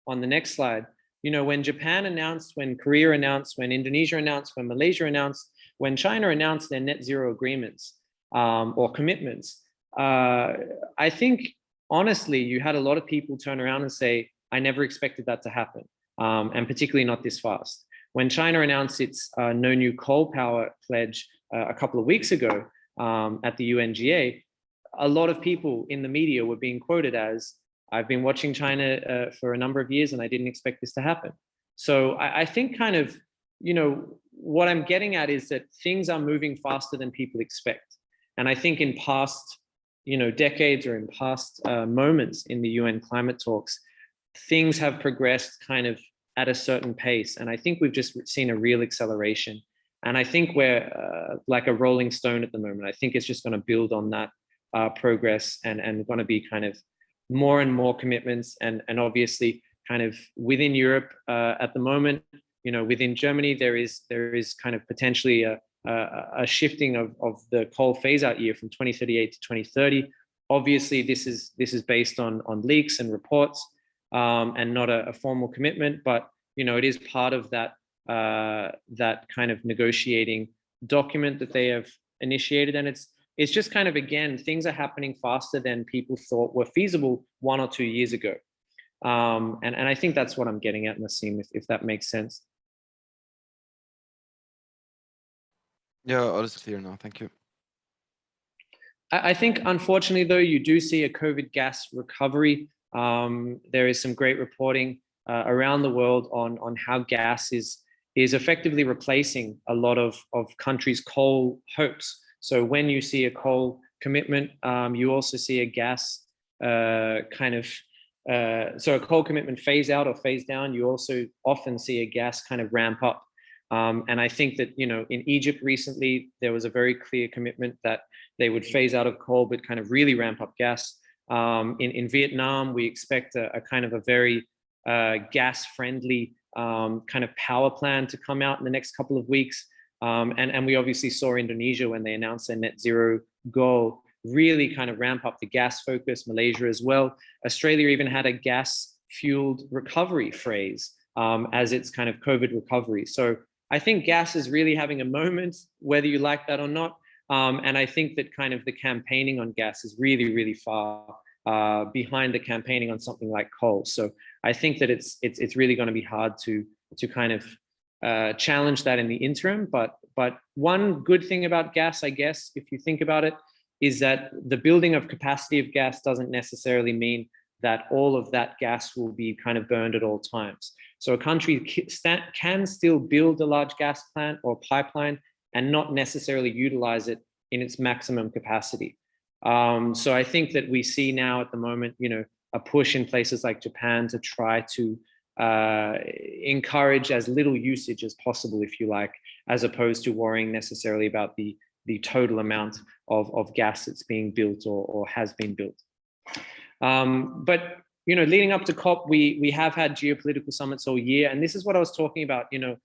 on the next slide, You know, when Japan announced, when Korea announced, when Indonesia announced, when Malaysia announced, when China announced their net zero agreements or commitments, I think, honestly, you had a lot of people turn around and say, I never expected that to happen, and particularly not this fast. When China announced its no new coal power pledge a couple of weeks ago at the UNGA, a lot of people in the media were being quoted as, I've been watching China for a number of years and I didn't expect this to happen. So I think kind of, you know, what I'm getting at is that things are moving faster than people expect. And I think in past, you know, decades or in past moments in the UN climate talks, things have progressed kind of at a certain pace. And I think we've just seen a real acceleration. And I think we're like a rolling stone at the moment. I think it's just going to build on that progress and going to be kind of more and more commitments. And obviously kind of within Europe at the moment, you know, within Germany, there is kind of potentially a shifting of the coal phase out year from 2038 to 2030. Obviously, this is based on leaks and reports and not a formal commitment, but you know, it is part of that that kind of negotiating document that they have initiated. And it's just kind of, again, things are happening faster than people thought were feasible 1 or 2 years ago. And I think that's what I'm getting at, Nassim, if that makes sense. Yeah, all is clear now. Thank you. I think, unfortunately, though, you do see a COVID gas recovery. There is some great reporting around the world on how gas is effectively replacing a lot of countries' coal hopes. So when you see a coal commitment, you also see a gas so a coal commitment phase out or phase down, you also often see a gas kind of ramp up. And I think that, you know, in Egypt recently, there was a very clear commitment that they would phase out of coal, but kind of really ramp up gas. In Vietnam, we expect a kind of a very gas-friendly kind of power plan to come out in the next couple of weeks. And we obviously saw Indonesia, when they announced their net zero goal, really kind of ramp up the gas focus, Malaysia as well. Australia even had a gas-fueled recovery phrase as its kind of COVID recovery. So I think gas is really having a moment, whether you like that or not. And I think that kind of the campaigning on gas is really, really far behind the campaigning on something like coal. So I think that it's really going to be hard to kind of challenge that in the interim. But one good thing about gas, I guess, if you think about it, is that the building of capacity of gas doesn't necessarily mean that all of that gas will be kind of burned at all times. So a country can still build a large gas plant or pipeline and not necessarily utilize it in its maximum capacity. So I think that we see now at the moment, you know, a push in places like Japan to try to encourage as little usage as possible, if you like, as opposed to worrying necessarily about the total amount of gas that's being built or has been built. But, you know, leading up to COP, we have had geopolitical summits all year. And this is what I was talking about. You know,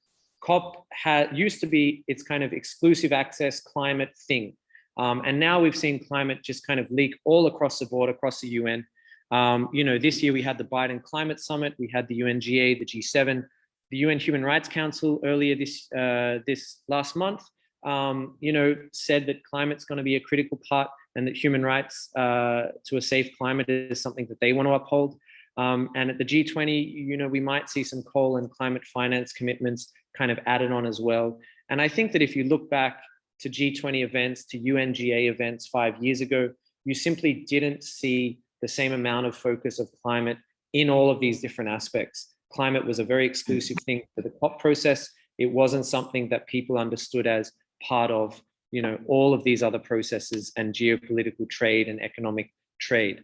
COP used to be its kind of exclusive access climate thing. And now we've seen climate just kind of leak all across the board, across the UN. You know, this year we had the Biden Climate Summit, we had the UNGA, the G7, the UN Human Rights Council earlier this last month, you know, said that climate's going to be a critical part and that human rights to a safe climate is something that they want to uphold. And at the G20, you know, we might see some coal and climate finance commitments kind of added on as well. And I think that if you look back to G20 events, to UNGA events 5 years ago, you simply didn't see the same amount of focus of climate in all of these different aspects. Climate was a very exclusive thing for the COP process. It wasn't something that people understood as part of, you know, all of these other processes and geopolitical trade and economic trade.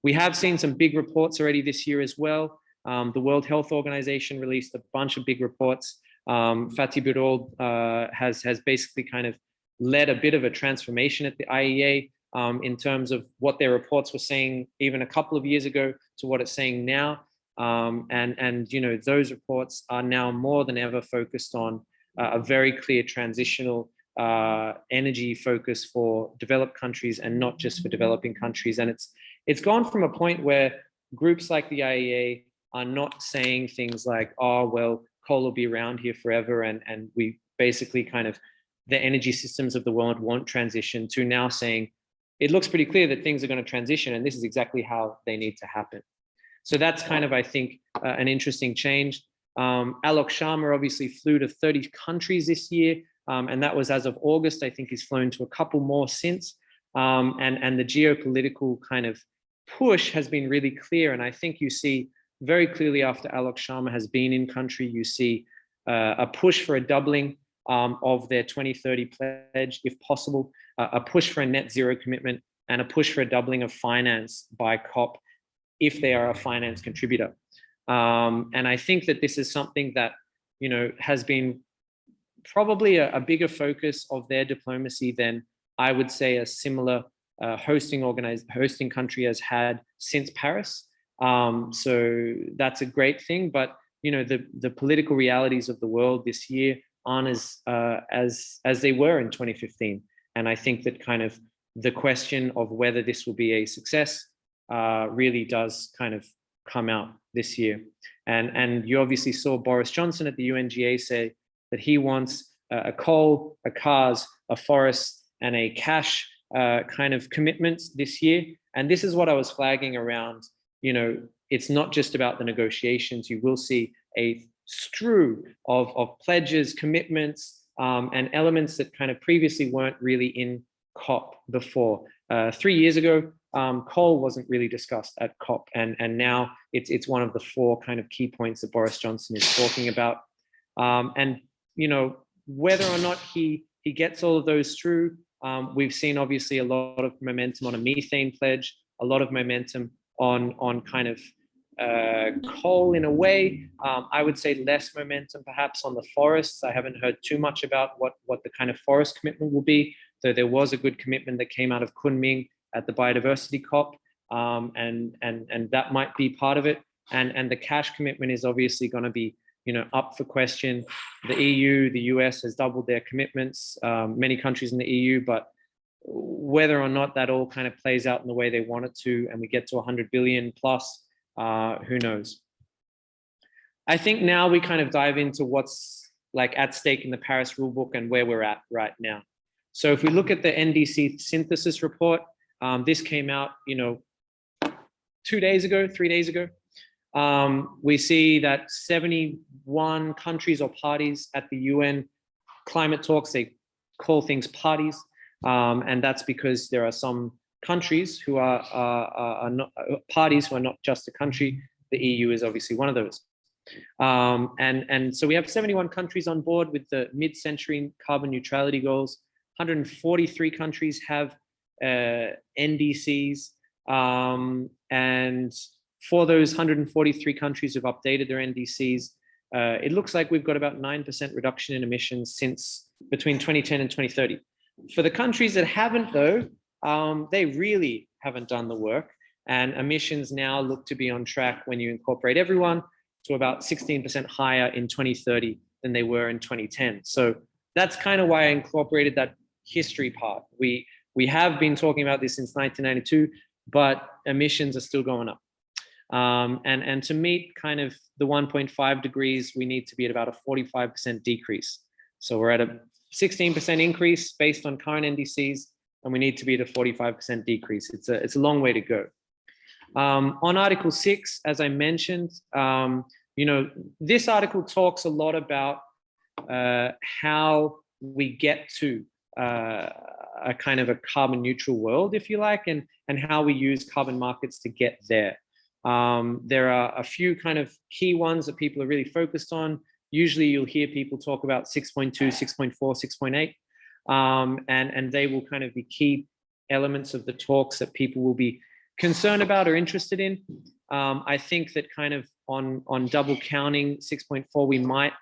We have seen some big reports already this year as well. The World Health Organization released a bunch of big reports. Fatih Birol has basically kind of led a bit of a transformation at the IEA in terms of what their reports were saying even a couple of years ago to what it's saying now. And you know, those reports are now more than ever focused on a very clear transitional energy focus for developed countries and not just for developing countries. And it's gone from a point where groups like the IEA are not saying things like, oh, well, coal will be around here forever, and we basically kind of, the energy systems of the world won't transition, to now saying, it looks pretty clear that things are going to transition, and this is exactly how they need to happen. So that's kind of, I think, an interesting change. Alok Sharma obviously flew to 30 countries this year, and that was as of August. I think he's flown to a couple more since. And the geopolitical kind of push has been really clear. And I think you see very clearly after Alok Sharma has been in country, you see a push for a doubling of their 2030 pledge, if possible, a push for a net zero commitment, and a push for a doubling of finance by COP if they are a finance contributor. And I think that this is something that, you know, has been probably a bigger focus of their diplomacy than I would say a similar hosting country has had since Paris. So that's a great thing, but you know, the political realities of the world this year aren't as they were in 2015. And I think that kind of the question of whether this will be a success really does kind of come out this year. And you obviously saw Boris Johnson at the UNGA say that he wants a coal, a cars, a forest, and a cash kind of commitments this year. And this is what I was flagging around. You know, it's not just about the negotiations. You will see a strew of pledges, commitments, and elements that kind of previously weren't really in COP before. 3 years ago, coal wasn't really discussed at COP, and now it's one of the 4 kind of key points that Boris Johnson is talking about. And you know, whether or not he gets all of those through, we've seen obviously a lot of momentum on a methane pledge, a lot of momentum on kind of coal in a way. I would say less momentum perhaps on the forests. I haven't heard too much about what the kind of forest commitment will be, though there was a good commitment that came out of Kunming at the biodiversity COP, and that might be part of it. And the cash commitment is obviously going to be, you know, up for question. The EU, the US has doubled their commitments, many countries in the EU, but whether or not that all kind of plays out in the way they want it to, and we get to 100 billion plus, who knows? I think now we kind of dive into what's like at stake in the Paris rulebook and where we're at right now. So if we look at the MDC Synthesis Report, this came out, you know, 3 days ago. We see that 71 countries or parties at the UN climate talks, they call things parties. And that's because there are some countries who are not parties who are not just a country. The EU is obviously one of those. And so we have 71 countries on board with the mid-century carbon neutrality goals. 143 countries have NDCs. And for those 143 countries who've updated their NDCs, it looks like we've got about 9% reduction in emissions since between 2010 and 2030. For the countries that haven't, though, they really haven't done the work, and emissions now look to be on track when you incorporate everyone to about 16% higher in 2030 than they were in 2010. So that's kind of why I incorporated that history part. We have been talking about this since 1992, but emissions are still going up. And to meet kind of the 1.5 degrees, we need to be at about a 45% decrease. So we're at a 16% increase based on current NDCs, and we need to be at a 45% decrease. It's a long way to go. On Article 6, as I mentioned, you know, this article talks a lot about how we get to a kind of a carbon neutral world, if you like, and how we use carbon markets to get there. There are a few kind of key ones that people are really focused on. Usually you'll hear people talk about 6.2, 6.4, 6.8, and they will kind of be key elements of the talks that people will be concerned about or interested in. I think that kind of on double counting 6.4, we might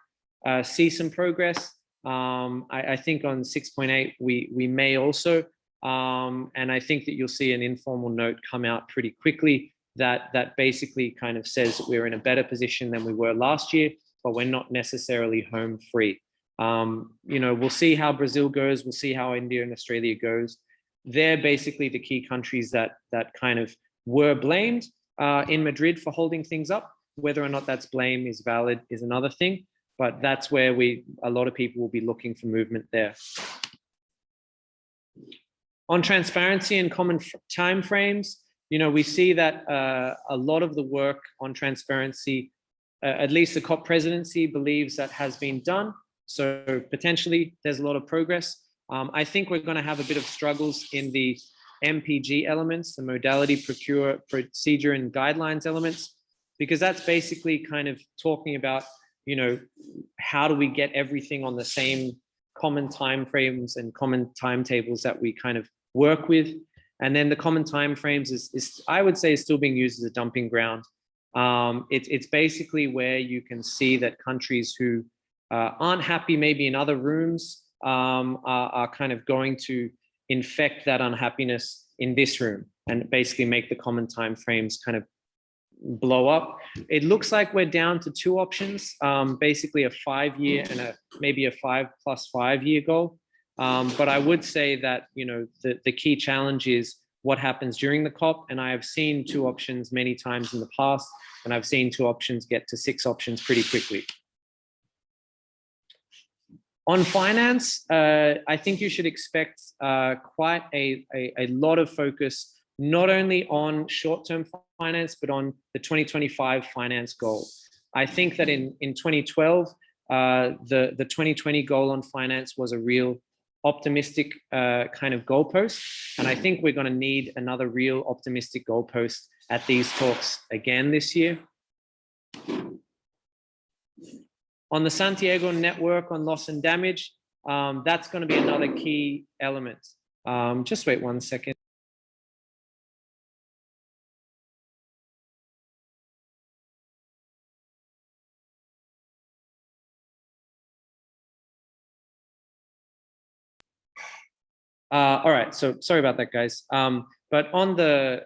see some progress. I think on 6.8, we may also, and I think that you'll see an informal note come out pretty quickly that basically kind of says that we're in a better position than we were last year, but we're not necessarily home free. You know, we'll see how Brazil goes. We'll see how India and Australia goes. They're basically the key countries that kind of were blamed in Madrid for holding things up. Whether or not that's blame is valid is another thing, but that's where a lot of people will be looking for movement there. On transparency and common timeframes, we see that a lot of the work on transparency, at least the COP presidency believes that has been done. So potentially there's a lot of progress. I think we're going to have a bit of struggles in the MPG elements, the modality, procedure, and guidelines elements, because that's basically kind of talking about, how do we get everything on the same common timeframes and common timetables that we kind of work with. And then the common timeframes is I would say, is still being used as a dumping ground. It's basically where you can see that countries who aren't happy maybe in other rooms are kind of going to infect that unhappiness in this room and basically make the common timeframes kind of blow up. It looks like we're down to two options, basically a 5-year and maybe a 5+5 year goal. But I would say that, the key challenge is what happens during the COP. And I have seen two options many times in the past, and I've seen two options get to 6 options pretty quickly. On finance, I think you should expect quite a lot of focus, not only on short-term finance, but on the 2025 finance goal. I think that in 2012, the 2020 goal on finance was a real optimistic kind of goalpost. And I think we're going to need another real optimistic goalpost at these talks again this year. On the Santiago network on loss and damage, that's going to be another key element. Just wait 1 second. All right, so sorry about that, guys. But on the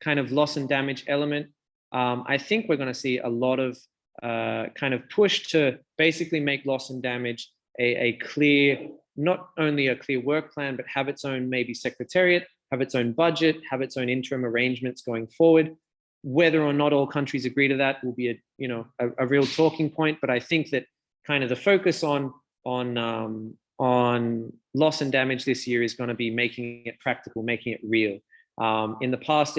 kind of loss and damage element, I think we're going to see a lot of kind of push to basically make loss and damage a clear, not only a clear work plan, but have its own maybe secretariat, have its own budget, have its own interim arrangements going forward. Whether or not all countries agree to that will be a real talking point. But I think that kind of the focus on loss and damage this year is going to be making it practical, making it real. In the past,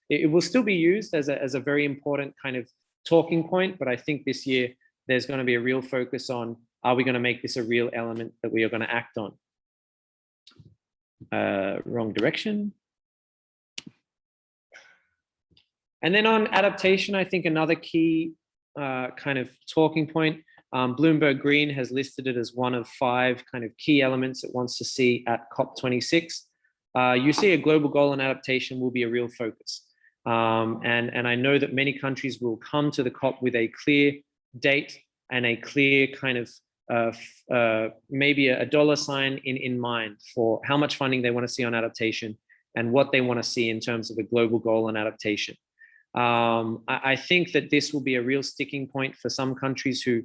it will still be used as a very important kind of talking point, but I think this year there's going to be a real focus on, are we going to make this a real element that we are going to act on? Wrong direction. And then on adaptation, I think another key kind of talking point, Bloomberg Green has listed it as one of 5 kind of key elements it wants to see at COP26. You see a global goal on adaptation will be a real focus. And I know that many countries will come to the COP with a clear date and a clear kind of maybe a dollar sign in mind for how much funding they want to see on adaptation and what they want to see in terms of a global goal on adaptation. I think that this will be a real sticking point for some countries who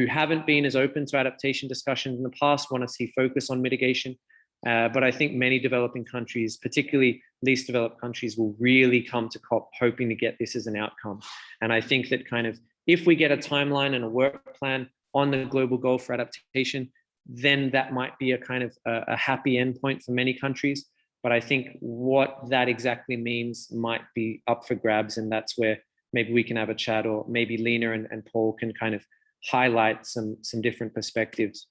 haven't been as open to adaptation discussions in the past, want to see focus on mitigation. But I think many developing countries, particularly least developed countries, will really come to COP hoping to get this as an outcome. And I think that kind of, if we get a timeline and a work plan on the global goal for adaptation, then that might be a kind of a happy endpoint for many countries. But I think what that exactly means might be up for grabs. And that's where maybe we can have a chat, or maybe Lena and Paul can kind of highlight some different perspectives.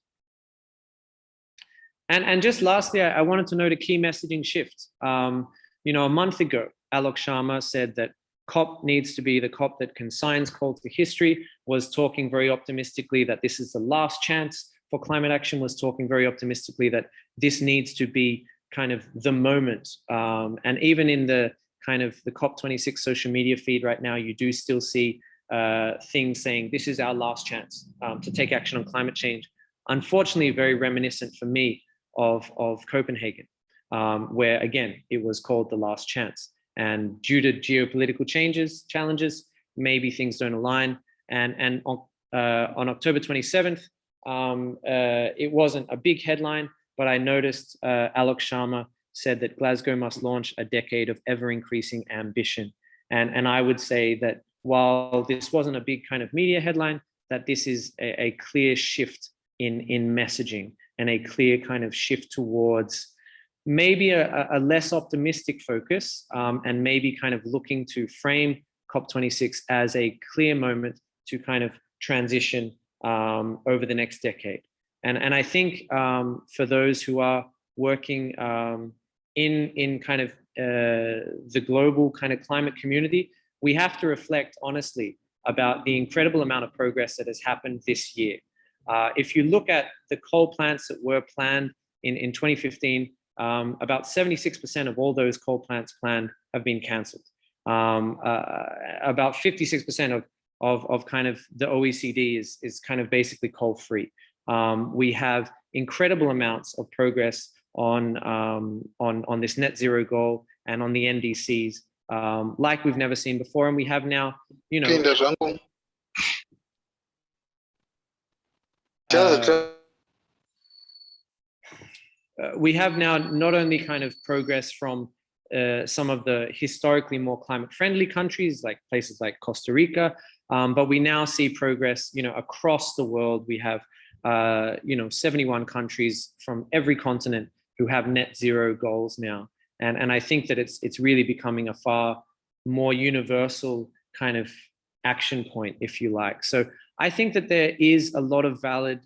And just lastly, I wanted to note a key messaging shift. A month ago, Alok Sharma said that COP needs to be the COP that can science call to history, was talking very optimistically that this is the last chance for climate action, was talking very optimistically that this needs to be kind of the moment. And even in the kind of the COP26 social media feed right now, you do still see things saying this is our last chance to take action on climate change. Unfortunately, very reminiscent for me of Copenhagen, where again, it was called the last chance. And due to geopolitical challenges, maybe things don't align. And on October 27th, it wasn't a big headline, but I noticed Alok Sharma said that Glasgow must launch a decade of ever increasing ambition. And I would say that while this wasn't a big kind of media headline, that this is a clear shift in messaging and a clear kind of shift towards maybe a less optimistic focus, and maybe kind of looking to frame COP26 as a clear moment to kind of transition over the next decade. And I think for those who are working in kind of the global kind of climate community, we have to reflect honestly about the incredible amount of progress that has happened this year. If you look at the coal plants that were planned in 2015, about 76% of all those coal plants planned have been cancelled. About 56% of kind of the OECD is kind of basically coal free. We have incredible amounts of progress on this net zero goal and on the NDCs, like we've never seen before. And we have now, you know, we have now not only kind of progress from some of the historically more climate friendly countries, like places like Costa Rica, but we now see progress, you know, across the world. We have, you know, 71 countries from every continent who have net zero goals now. And I think that it's really becoming a far more universal kind of action point, if you like. So I think that there is a lot of valid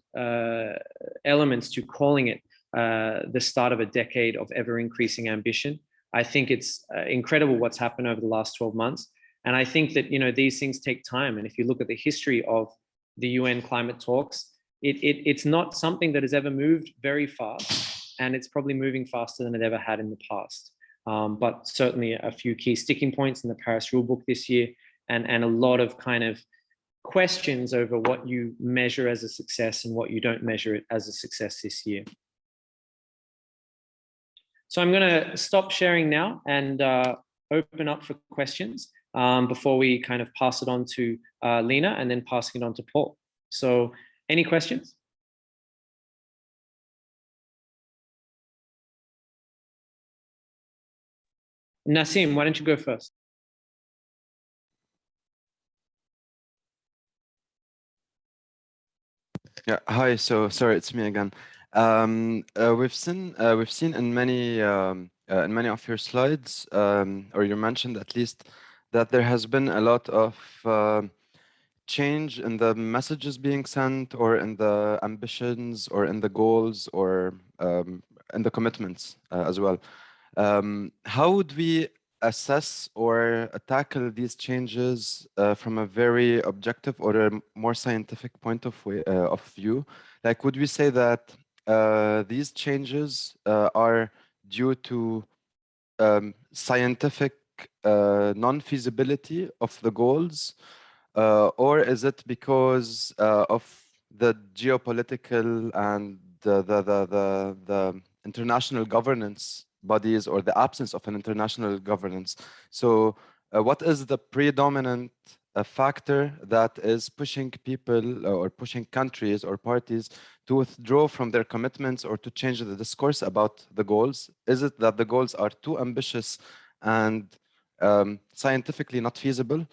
elements to calling it the start of a decade of ever increasing ambition. I think it's incredible what's happened over the last 12 months. And I think that, you know, these things take time. And if you look at the history of the UN climate talks, it's not something that has ever moved very fast. And it's probably moving faster than it ever had in the past. But certainly a few key sticking points in the Paris rulebook this year, and a lot of kind of questions over what you measure as a success and what you don't measure it as a success this year. So I'm going to stop sharing now and open up for questions before we kind of pass it on to Lena and then passing it on to Paul. So any questions? Nassim, why don't you go first? Yeah, hi. So sorry, it's me again. We've seen in many of your slides, or you mentioned at least, that there has been a lot of change in the messages being sent, or in the ambitions, or in the goals, or in the commitments as well. How would we assess or tackle these changes from a very objective or a more scientific point of view? Like, would we say that these changes are due to scientific non-feasibility of the goals, or is it because of the geopolitical and the international governance bodies, or the absence of an international governance? So what is the predominant factor that is pushing people or pushing countries or parties to withdraw from their commitments or to change the discourse about the goals? Is it that the goals are too ambitious and scientifically not feasible,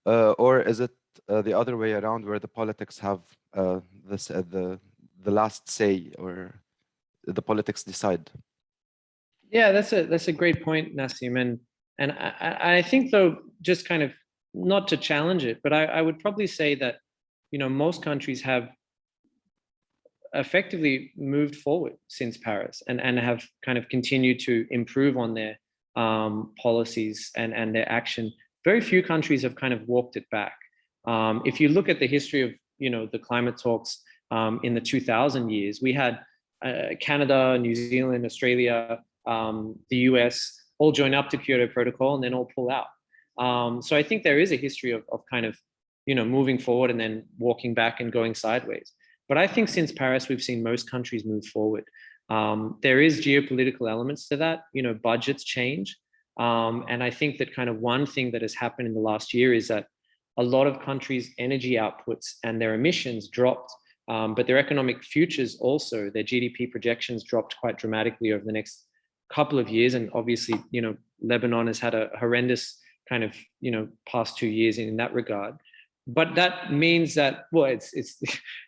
or is it the other way around, where the politics have the last say, or the politics decide? Yeah, that's a great point, Nassim, and I think, though, just kind of not to challenge it, but I would probably say that, you know, most countries have effectively moved forward since Paris, and have kind of continued to improve on their policies and their action. Very few countries have kind of walked it back. If you look at the history of, you know, the climate talks in the 2000 years, we had Canada, New Zealand, Australia, the US all join up to Kyoto Protocol and then all pull out. So I think there is a history of kind of, you know, moving forward and then walking back and going sideways. But I think since Paris, we've seen most countries move forward. There is geopolitical elements to that, you know, budgets change. And I think that kind of one thing that has happened in the last year is that a lot of countries' energy outputs and their emissions dropped, but their economic futures also, their GDP projections dropped quite dramatically over the next couple of years. And obviously, you know, Lebanon has had a horrendous kind of, past 2 years in that regard. But that means that, well, it's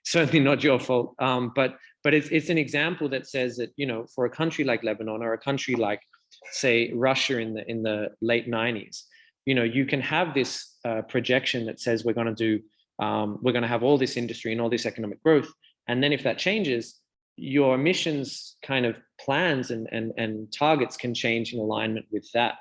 certainly not your fault. But it's an example that says that, for a country like Lebanon or a country like, say, Russia in the late 90s, you can have this projection that says we're going to have all this industry and all this economic growth. And then if that changes, your emissions kind of plans and targets can change in alignment with that.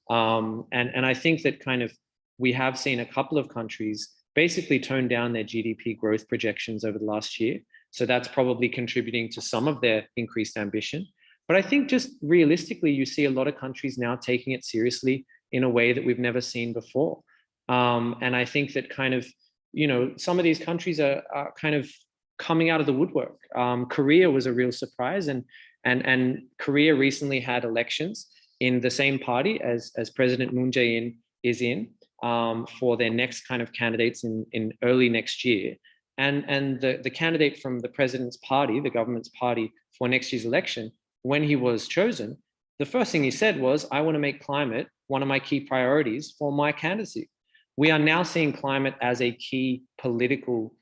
And I think that kind of we have seen a couple of countries basically tone down their GDP growth projections over the last year. So that's probably contributing to some of their increased ambition. But I think just realistically, you see a lot of countries now taking it seriously in a way that we've never seen before. And I think that kind of, some of these countries are kind of coming out of the woodwork. Korea was a real surprise, and Korea recently had elections in the same party as President Moon Jae-in is in, for their next kind of candidates in early next year. And the candidate from the president's party, the government's party, for next year's election, when he was chosen, the first thing he said was, I want to make climate one of my key priorities for my candidacy. We are now seeing climate as a key political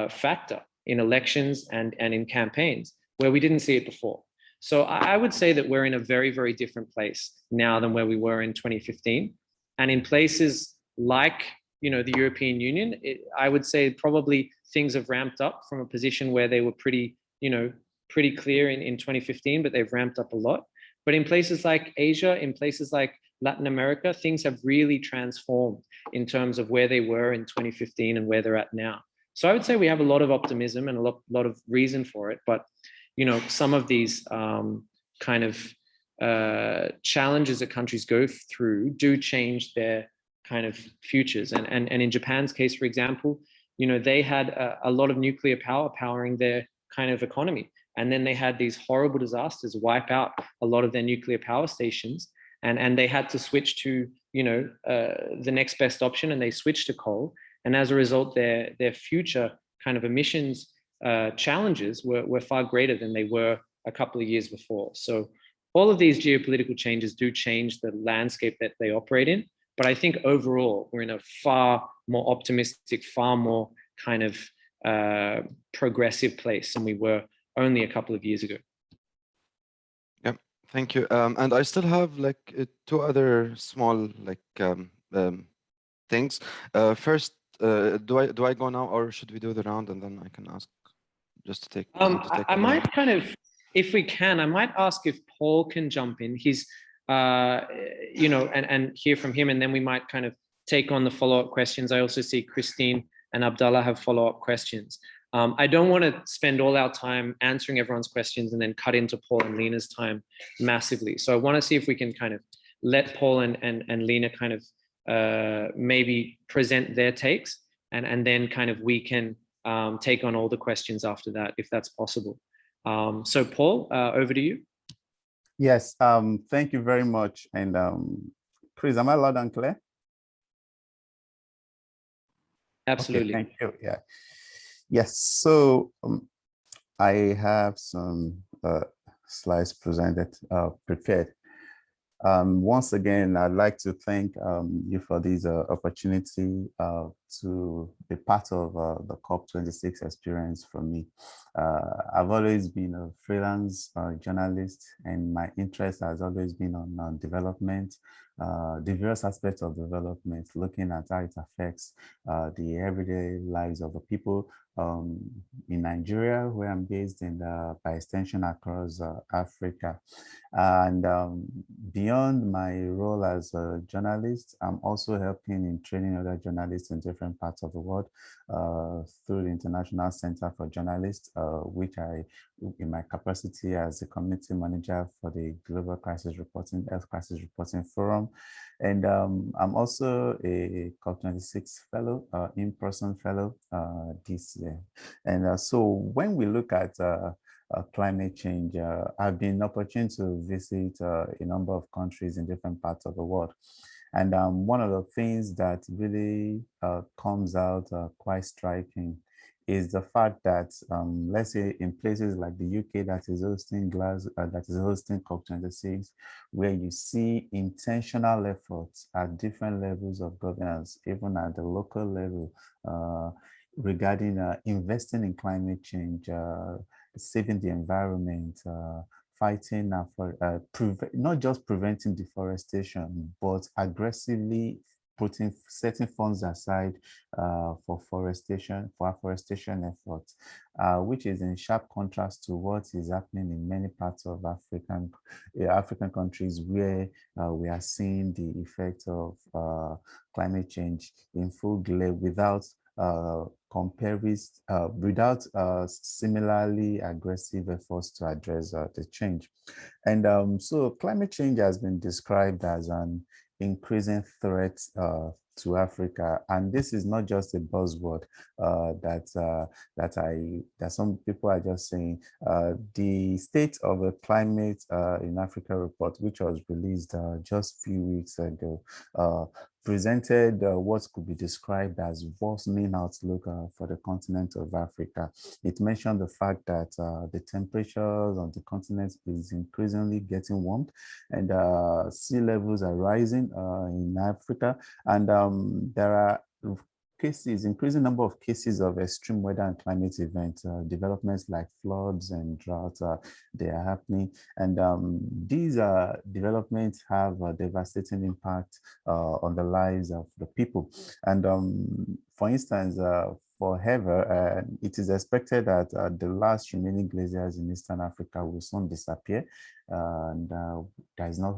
factor in elections and in campaigns, where we didn't see it before. So I would say that we're in a very, very different place now than where we were in 2015. And in places like, the European Union, I would say probably things have ramped up from a position where they were pretty clear in 2015, but they've ramped up a lot. But in places like Asia, in places like Latin America, things have really transformed in terms of where they were in 2015 and where they're at now. So I would say we have a lot of optimism and a lot of reason for it. But, some of these kind of challenges that countries go through do change their kind of futures. And in Japan's case, for example, they had a lot of nuclear power powering their kind of economy. And then they had these horrible disasters wipe out a lot of their nuclear power stations. And they had to switch to, the next best option, and they switched to coal. And as a result, their future kind of emissions challenges were far greater than they were a couple of years before. So all of these geopolitical changes do change the landscape that they operate in. But I think overall, we're in a far more optimistic, far more kind of progressive place than we were only a couple of years ago. Yeah, thank you. And I still have like two other small things. First, do I go now, or should we do the round and then I can ask just to take? I might kind of, if we can, I might ask if Paul can jump in. He's and hear from him, and then we might kind of take on the follow-up questions. I also see Christine and Abdallah have follow-up questions. I don't want to spend all our time answering everyone's questions and then cut into Paul and Lena's time massively. So I want to see if we can kind of let Paul and Lena kind of maybe present their takes, and then kind of we can take on all the questions after that, if that's possible. So Paul, over to you. Yes, thank you very much. And Chris, am I loud and clear? Absolutely. Okay, thank you. Yeah. Yes, so I have some slides prepared. Once again, I'd like to thank you for this opportunity to be part of the COP26 experience for me. I've always been a freelance journalist, and my interest has always been on development, the various aspects of development, looking at how it affects the everyday lives of the people in Nigeria, where I'm based, and by extension across Africa. And beyond my role as a journalist, I'm also helping in training other journalists in different parts of the world through the International Center for Journalists, which I, in my capacity as the community manager for the Global Crisis Reporting, Health Crisis Reporting Forum. And I'm also a COP26 fellow, in-person fellow this year. And so when we look at climate change, I've been opportune to visit a number of countries in different parts of the world. And one of the things that really comes out quite striking is the fact that, let's say in places like the UK that is hosting that is hosting COP26, where you see intentional efforts at different levels of governance, even at the local level, regarding investing in climate change, saving the environment, fighting for not just preventing deforestation, but aggressively setting funds aside for afforestation efforts, which is in sharp contrast to what is happening in many parts of African countries, where we are seeing the effect of climate change in full glare without similarly aggressive efforts to address the change. And so climate change has been described as an increasing threat to Africa, and this is not just a buzzword that some people are just saying. The State of the Climate in Africa report, which was released just a few weeks ago, presented what could be described as worsening outlook for the continent of Africa. It mentioned the fact that the temperatures on the continent is increasingly getting warmed, and sea levels are rising in Africa, and there are increasing number of cases of extreme weather and climate events, developments like floods and droughts, they are happening. And these developments have a devastating impact on the lives of the people. And for instance, forever, it is expected that the last remaining glaciers in Eastern Africa will soon disappear. And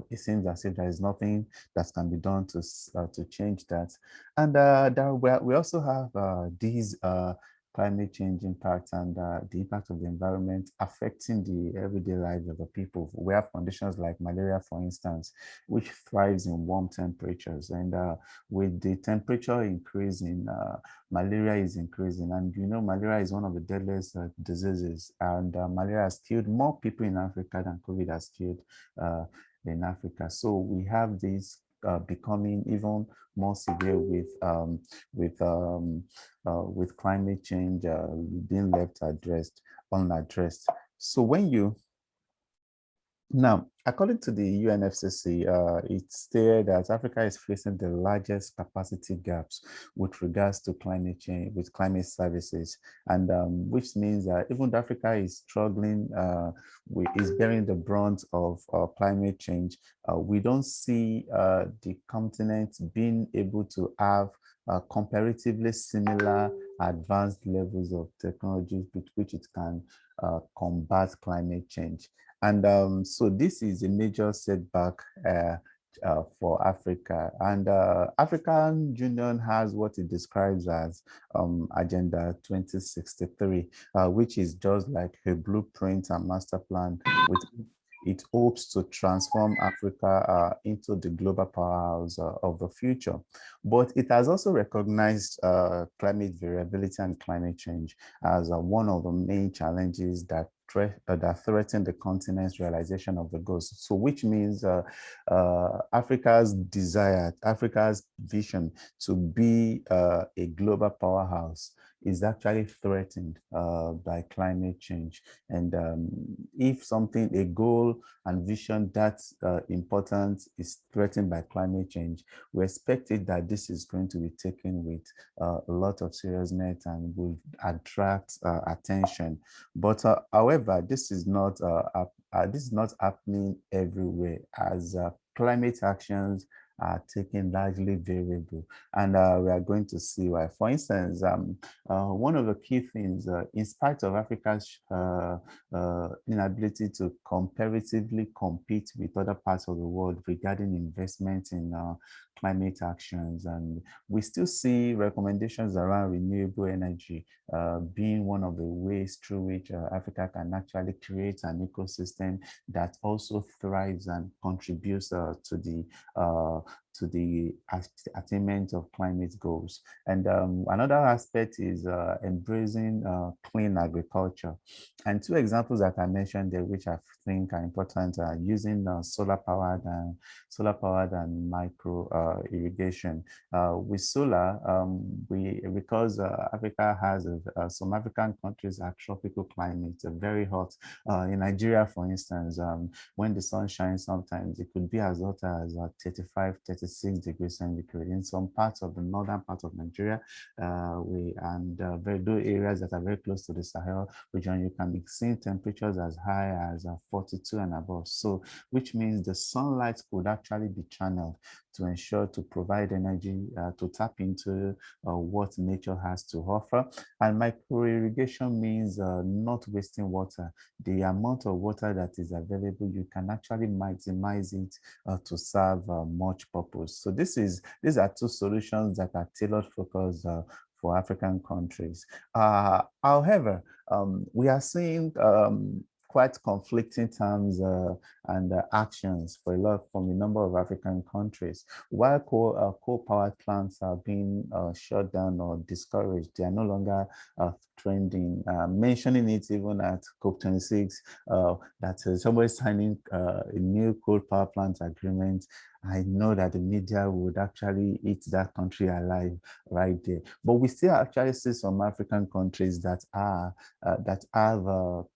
it seems as if there is nothing that can be done to change that. And we also have these climate change impacts and the impact of the environment affecting the everyday lives of the people. We have conditions like malaria, for instance, which thrives in warm temperatures. And with the temperature increasing, malaria is increasing. And you know, malaria is one of the deadliest diseases. And malaria has killed more people in Africa than COVID has killed in Africa. So we have this becoming even more severe with climate change being left unaddressed. So now, according to the UNFCCC, it stated that Africa is facing the largest capacity gaps with regards to climate change, with climate services, and which means that even though Africa is struggling, is bearing the brunt of climate change, we don't see the continent being able to have comparatively similar advanced levels of technologies with which it can combat climate change. And so this is a major setback for Africa. And African Union has what it describes as Agenda 2063, which is just like a blueprint and master plan with it hopes to transform Africa into the global powerhouse of the future. But it has also recognized climate variability and climate change as one of the main challenges that threaten the continent's realization of the goals. So which means Africa's vision to be a global powerhouse is actually threatened by climate change. And if a goal and vision that's important is threatened by climate change, we expect it that this is going to be taken with a lot of seriousness and will attract attention. But however, this is not happening everywhere, as climate actions are taken largely variable, and we are going to see why. For instance, one of the key things, in spite of Africa's inability to comparatively compete with other parts of the world regarding investment in climate actions, and we still see recommendations around renewable energy being one of the ways through which Africa can actually create an ecosystem that also thrives and contributes to to the attainment of climate goals. And another aspect is embracing clean agriculture. And two examples that I mentioned there, which I think are important, are using solar-powered and micro irrigation. With solar, because Africa has some African countries have tropical climates, very hot. In Nigeria, for instance, when the sun shines, sometimes it could be as hot as 35, 36 degrees centigrade. In some parts of the northern part of Nigeria, those areas that are very close to the Sahel region, you can be seeing temperatures as high as 42 and above. So, which means the sunlight could actually be channeled to ensure to provide energy to tap into what nature has to offer. And micro irrigation means not wasting water. The amount of water that is available, you can actually maximize it to serve much purpose. So these are two solutions that are tailored focused for African countries. However, we are seeing quite conflicting terms and actions from a number of African countries. While coal-powered plants are being shut down or discouraged, they are no longer trending. Mentioning it even at COP26, that somebody signing a new coal power plant agreement, I know that the media would actually eat that country alive right there. But we still actually see some African countries that have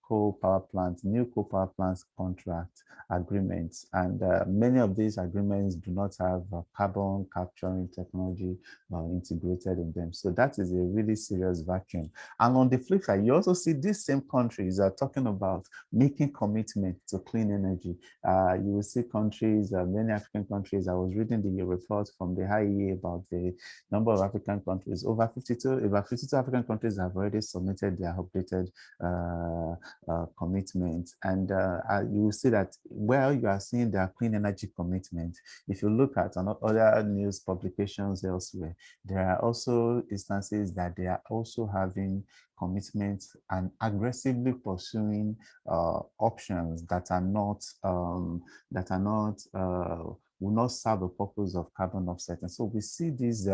coal power plants, new coal power plants contract agreements, and many of these agreements do not have carbon capturing technology integrated in them. So that is a really serious vacuum. And on the flip side, you also see these same countries are talking about making commitment to clean energy. You will see countries, many African countries. I was reading the report from the IEA about the number of African countries. Over 52 African countries have already submitted their updated commitments. And you will see that while you are seeing their clean energy commitment, if you look at other news publications elsewhere, there are also instances that they are also having commitments and aggressively pursuing options that are not will not serve the purpose of carbon offsetting. So we see these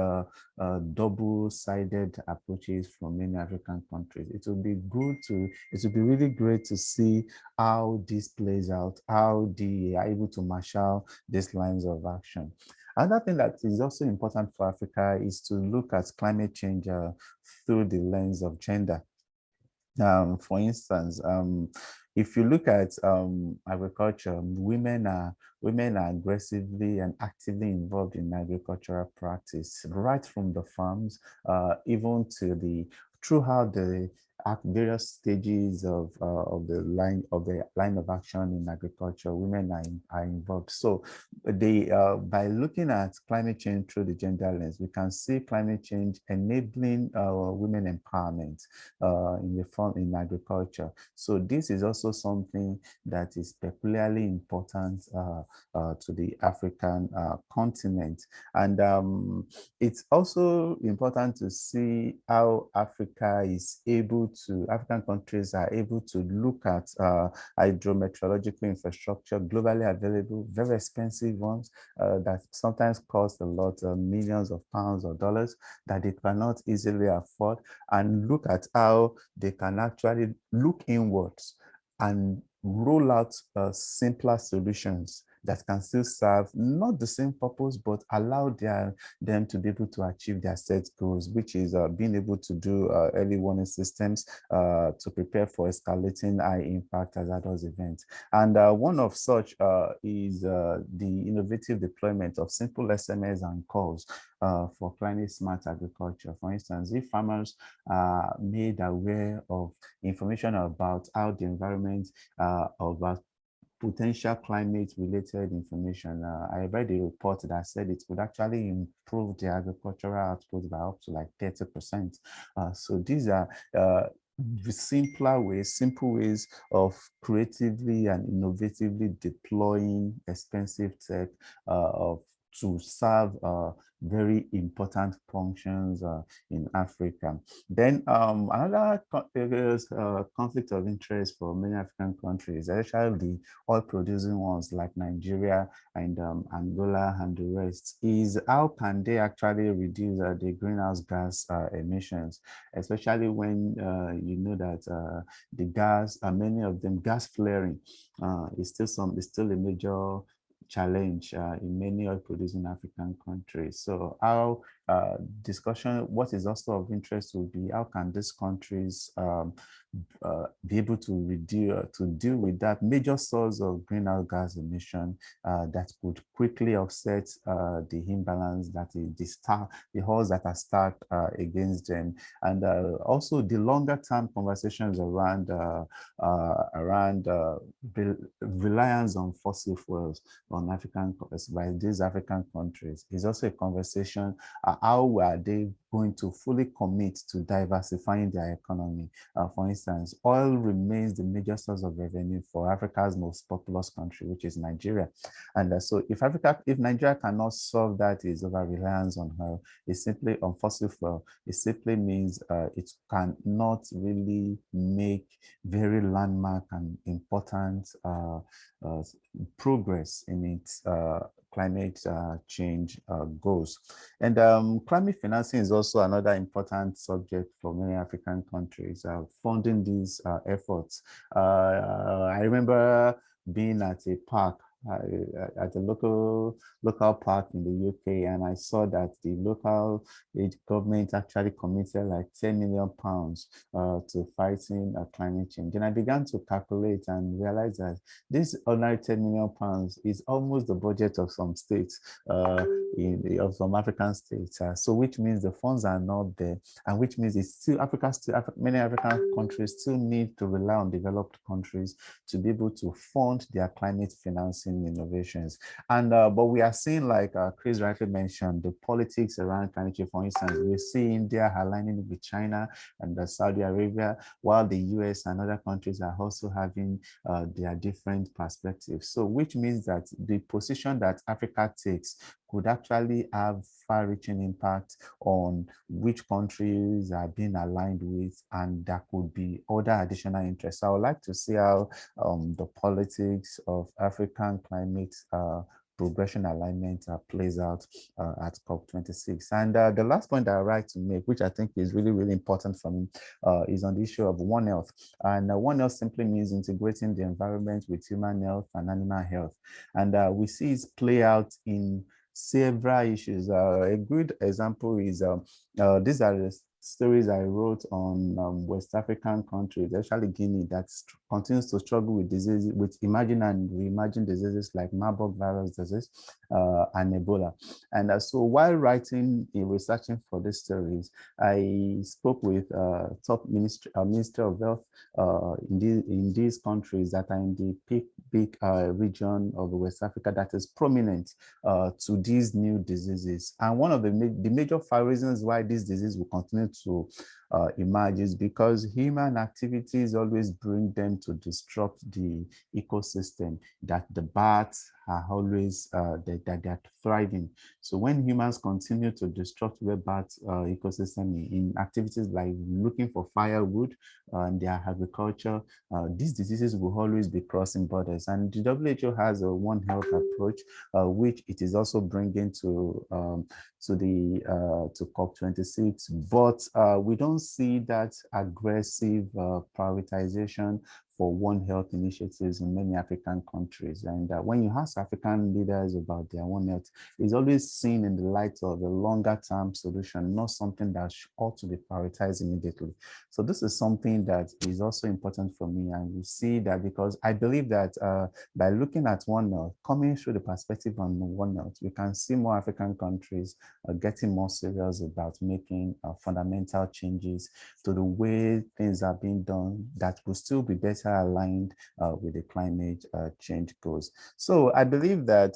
double-sided approaches from many African countries. It will be really great to see how this plays out, how they are able to marshal these lines of action. Another thing that is also important for Africa is to look at climate change through the lens of gender. For instance, if you look at agriculture, women are aggressively and actively involved in agricultural practice, right from the farms, even to throughout the various stages of the line of action in agriculture. Women are involved. So by looking at climate change through the gender lens, we can see climate change enabling women empowerment in agriculture. So this is also something that is peculiarly important to the African continent. And it's also important to see how African countries are able to look at hydrometeorological infrastructure, globally available, very expensive ones that sometimes cost a lot of millions of pounds or dollars that they cannot easily afford, and look at how they can actually look inwards and roll out simpler solutions that can still serve not the same purpose, but allow them to be able to achieve their set goals, which is being able to do early warning systems to prepare for escalating high impact hazardous events. And one of such is the innovative deployment of simple SMS and calls for climate smart agriculture. For instance, if farmers are made aware of information about how the environment about potential climate-related information. I read a report that said it would actually improve the agricultural output by up to like 30%. So these are simple ways of creatively and innovatively deploying expensive tech of to serve very important functions in Africa. Then another conflict of interest for many African countries, especially the oil-producing ones like Nigeria and Angola and the rest, is how can they actually reduce the greenhouse gas emissions, especially when you know that the gas, many of them, gas flaring is still a major challenge in many oil-producing African countries. So our discussion, what is also of interest will be how can these countries be able to reduce, to deal with that major source of greenhouse gas emission that could quickly offset the imbalance that the odds that are stacked against them, and also the longer-term conversations around reliance on fossil fuels on by these African countries is also a conversation. How are they going to fully commit to diversifying their economy? For instance, oil remains the major source of revenue for Africa's most populous country, which is Nigeria. And so if Nigeria cannot solve that is over reliance on oil, it's simply on fossil fuel, it simply means it cannot really make very landmark and important progress in its climate change goals. And climate financing is also another important subject for many African countries, funding these efforts. I remember being at a park, at a local park in the UK, and I saw that the local government actually committed like £10 million to fighting climate change. And I began to calculate and realize that this ordinary £10 million is almost the budget of some states, of some African states. So which means the funds are not there, and which means it's still many African countries still need to rely on developed countries to be able to fund their climate financing innovations. And but we are seeing, like Chris rightly mentioned, the politics around climate change. For instance, we see India aligning with China and Saudi Arabia, while the US and other countries are also having their different perspectives. So which means that the position that Africa takes could actually have far-reaching impact on which countries are being aligned with, and there could be other additional interests. I would like to see how the politics of African climate progression alignment plays out at COP26. And the last point that I would like to make, which I think is really, really important for me, is on the issue of One Health. And One Health simply means integrating the environment with human health and animal health. And we see it play out in several issues. A good example is these are the stories I wrote on West African countries, especially Guinea, that continues to struggle with diseases, with emerging and reimagined diseases like Marburg virus disease and Ebola. And so while writing and researching for these stories, I spoke with top Minister of Health in these countries that are in the big region of West Africa that is prominent to these new diseases. And one of the major reasons why this disease will continue to emerge is because human activities always bring them to disrupt the ecosystem, that the bats are always that they're thriving. So when humans continue to disrupt the bat ecosystem in activities like looking for firewood and their agriculture, these diseases will always be crossing borders. And the WHO has a One Health approach, which it is also bringing to COP26, but we don't see that aggressive prioritization for One Health initiatives in many African countries. And when you ask African leaders about their One Health, it's always seen in the light of a longer term solution, not something that ought to be prioritized immediately. So this is something that is also important for me. And we see that because I believe that by looking at One Health, coming through the perspective on One Health, we can see more African countries getting more serious about making fundamental changes to the way things are being done that will still be better aligned with the climate change goals. So I believe that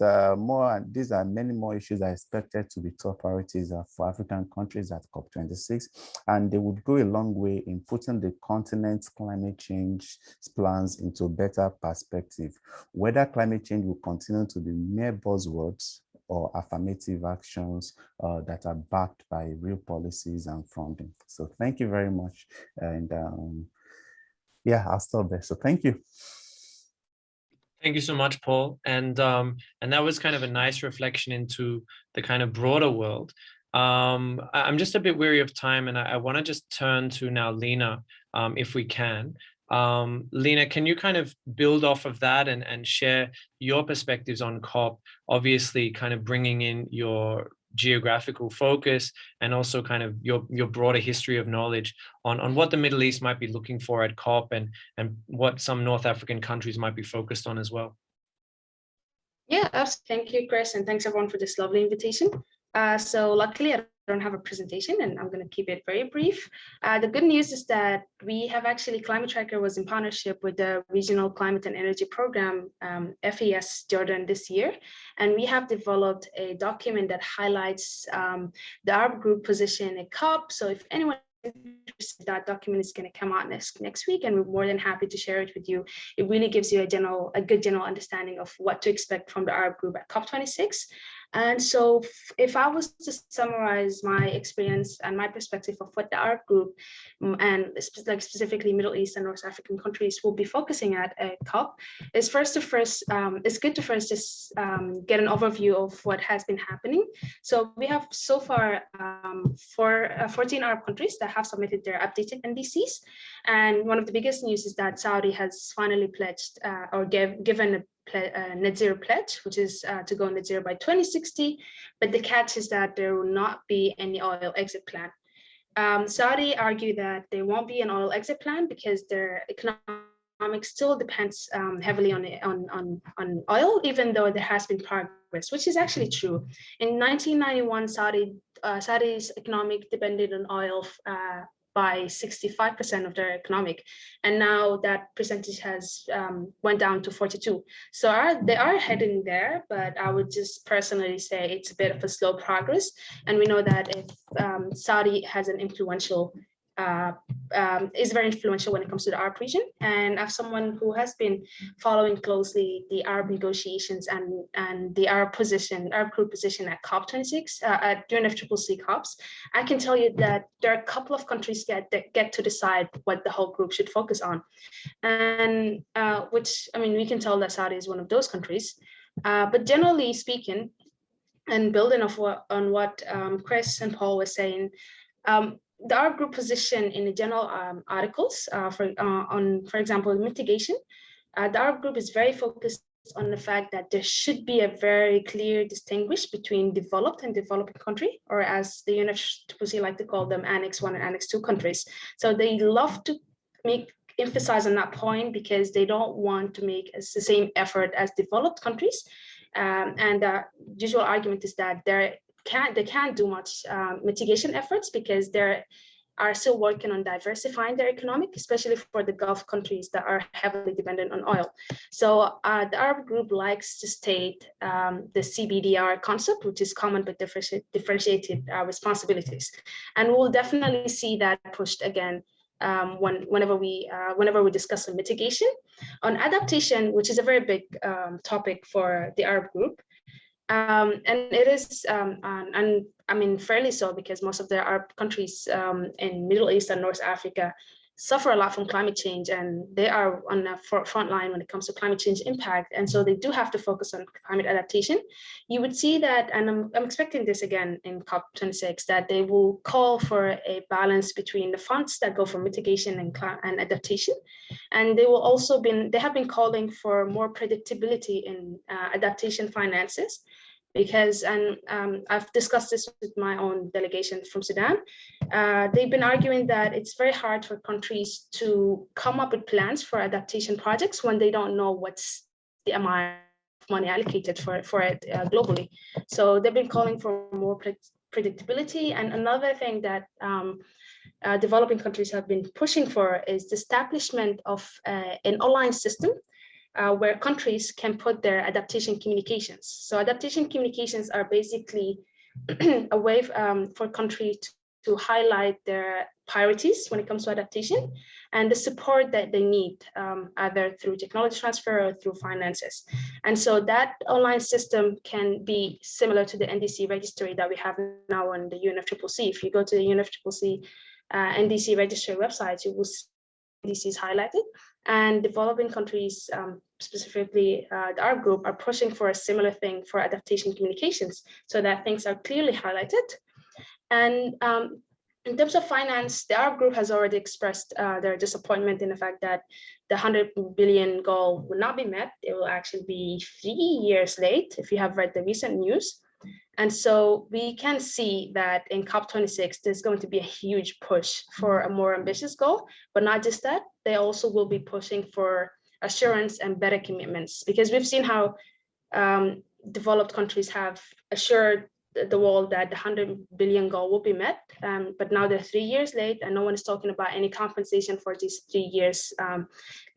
these are many more issues I expected to be top priorities for African countries at COP26, and they would go a long way in putting the continent's climate change plans into better perspective. Whether climate change will continue to be mere buzzwords or affirmative actions that are backed by real policies and funding. So thank you very much. And yeah, I'll stop there. So thank you. Thank you so much, Paul. And that was kind of a nice reflection into the kind of broader world. I'm just a bit weary of time, and I want to just turn to now Lena, if we can. Lena, can you kind of build off of that and share your perspectives on COP, obviously kind of bringing in your geographical focus and also kind of your broader history of knowledge on what the Middle East might be looking for at COP and what some North African countries might be focused on as well? Yeah, absolutely. Thank you, Chris, and thanks everyone for this lovely invitation. So luckily, I don't have a presentation, and I'm going to keep it very brief. The good news is that we have actually, Climate Tracker was in partnership with the Regional Climate and Energy Program, FES Jordan, this year. And we have developed a document that highlights the Arab group position at COP. So if anyone that document is going to come out next week, and we're more than happy to share it with you. It really gives you a good general understanding of what to expect from the Arab group at COP26. And so if I was to summarize my experience and my perspective of what the Arab group and specifically Middle East and North African countries will be focusing at COP, is it's good to first just get an overview of what has been happening. So we have so far 14 Arab countries that have submitted their updated NDCs. And one of the biggest news is that Saudi has finally pledged or given a net zero pledge, which is to go net zero by 2060. But the catch is that there will not be any oil exit plan. Saudi argue that there won't be an oil exit plan because their economics still depends heavily on oil, even though there has been progress, which is actually true. In 1991, Saudi's economic depended on oil by 65% of their economic, and now that percentage has went down to 42. So they are heading there, but I would just personally say it's a bit of a slow progress. And we know that if Saudi has an influential is very influential when it comes to the Arab region. And as someone who has been following closely the Arab negotiations and the Arab group position at COP26, at UNFCCC COPs, I can tell you that there are a couple of countries that get to decide what the whole group should focus on. And which, I mean, we can tell that Saudi is one of those countries. But generally speaking, and building on what Chris and Paul were saying, the Arab group position in the general articles for example, mitigation, the Arab group is very focused on the fact that there should be a very clear distinguish between developed and developing country, or as the UNFCCC like to call them, Annex 1 and Annex 2 countries. So they love to emphasize on that point because they don't want to make the same effort as developed countries. And the usual argument is that they can't do much mitigation efforts because they are still working on diversifying their economic, especially for the Gulf countries that are heavily dependent on oil. So the Arab group likes to state the CBDR concept, which is common but differentiated responsibilities. And we'll definitely see that pushed again whenever we discuss on mitigation. On adaptation, which is a very big topic for the Arab group, and it is, and I mean, fairly so, because most of the Arab countries in Middle East and North Africa suffer a lot from climate change, and they are on the front line when it comes to climate change impact. And so they do have to focus on climate adaptation. You would see that, and I'm expecting this again in COP26, that they will call for a balance between the funds that go for mitigation and adaptation. And they will also they have been calling for more predictability in adaptation finances. Because, and I've discussed this with my own delegation from Sudan, they've been arguing that it's very hard for countries to come up with plans for adaptation projects when they don't know what's the amount of money allocated for it globally. So they've been calling for more predictability. And another thing that developing countries have been pushing for is the establishment of an online system where countries can put their adaptation communications. So adaptation communications are basically a way for countries to highlight their priorities when it comes to adaptation and the support that they need, either through technology transfer or through finances. And so that online system can be similar to the NDC registry that we have now on the UNFCCC. If you go to the UNFCCC NDC registry website, you will see NDCs highlighted, and developing countries, specifically our group, are pushing for a similar thing for adaptation communications, so that things are clearly highlighted. And in terms of finance, the Arab group has already expressed their disappointment in the fact that the 100 billion goal will not be met. It will actually be 3 years late, if you have read the recent news. And so we can see that in COP26, there's going to be a huge push for a more ambitious goal, but not just that, they also will be pushing for assurance and better commitments, because we've seen how developed countries have assured the world that the 100 billion goal will be met, but now they're 3 years late and no one is talking about any compensation for these 3 years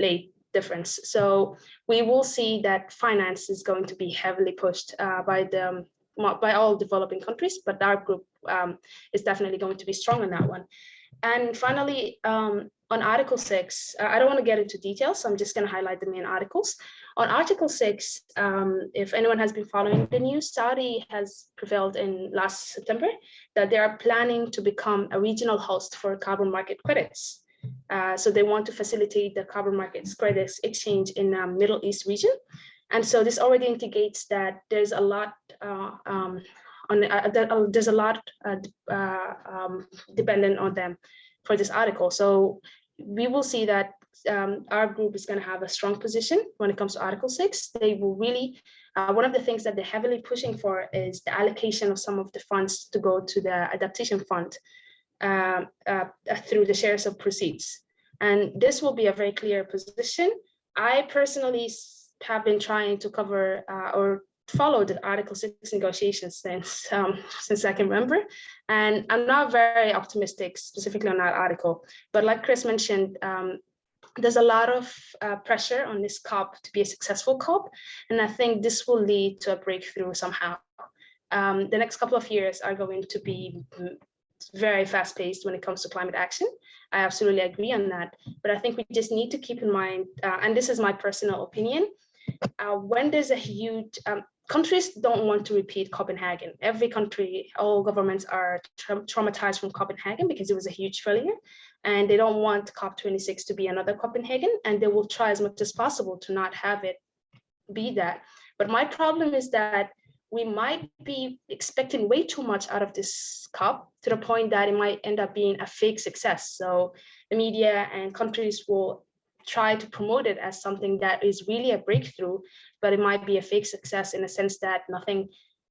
late difference. So we will see that finance is going to be heavily pushed by all developing countries, but our group is definitely going to be strong on that one. And finally, on Article 6, I don't want to get into details, so I'm just going to highlight the main articles. On Article 6, if anyone has been following the news, Saudi has prevailed in last September that they are planning to become a regional host for carbon market credits. So they want to facilitate the carbon markets credits exchange in the Middle East region. And so this already indicates that there's a lot dependent on them for this article. So we will see that our group is going to have a strong position when it comes to Article 6. They will really, one of the things that they're heavily pushing for is the allocation of some of the funds to go to the adaptation fund through the shares of proceeds. And this will be a very clear position. I personally have been trying to cover or follow the Article 6 negotiations since I can remember. And I'm not very optimistic specifically on that article, but like Chris mentioned, there's a lot of pressure on this COP to be a successful COP. And I think this will lead to a breakthrough somehow. The next couple of years are going to be very fast-paced when it comes to climate action. I absolutely agree on that. But I think we just need to keep in mind, and this is my personal opinion, when there's a huge, countries don't want to repeat Copenhagen. Every country, all governments are traumatized from Copenhagen because it was a huge failure. And they don't want COP26 to be another Copenhagen. And they will try as much as possible to not have it be that. But my problem is that we might be expecting way too much out of this COP to the point that it might end up being a fake success. So the media and countries will try to promote it as something that is really a breakthrough, but it might be a fake success in a sense that nothing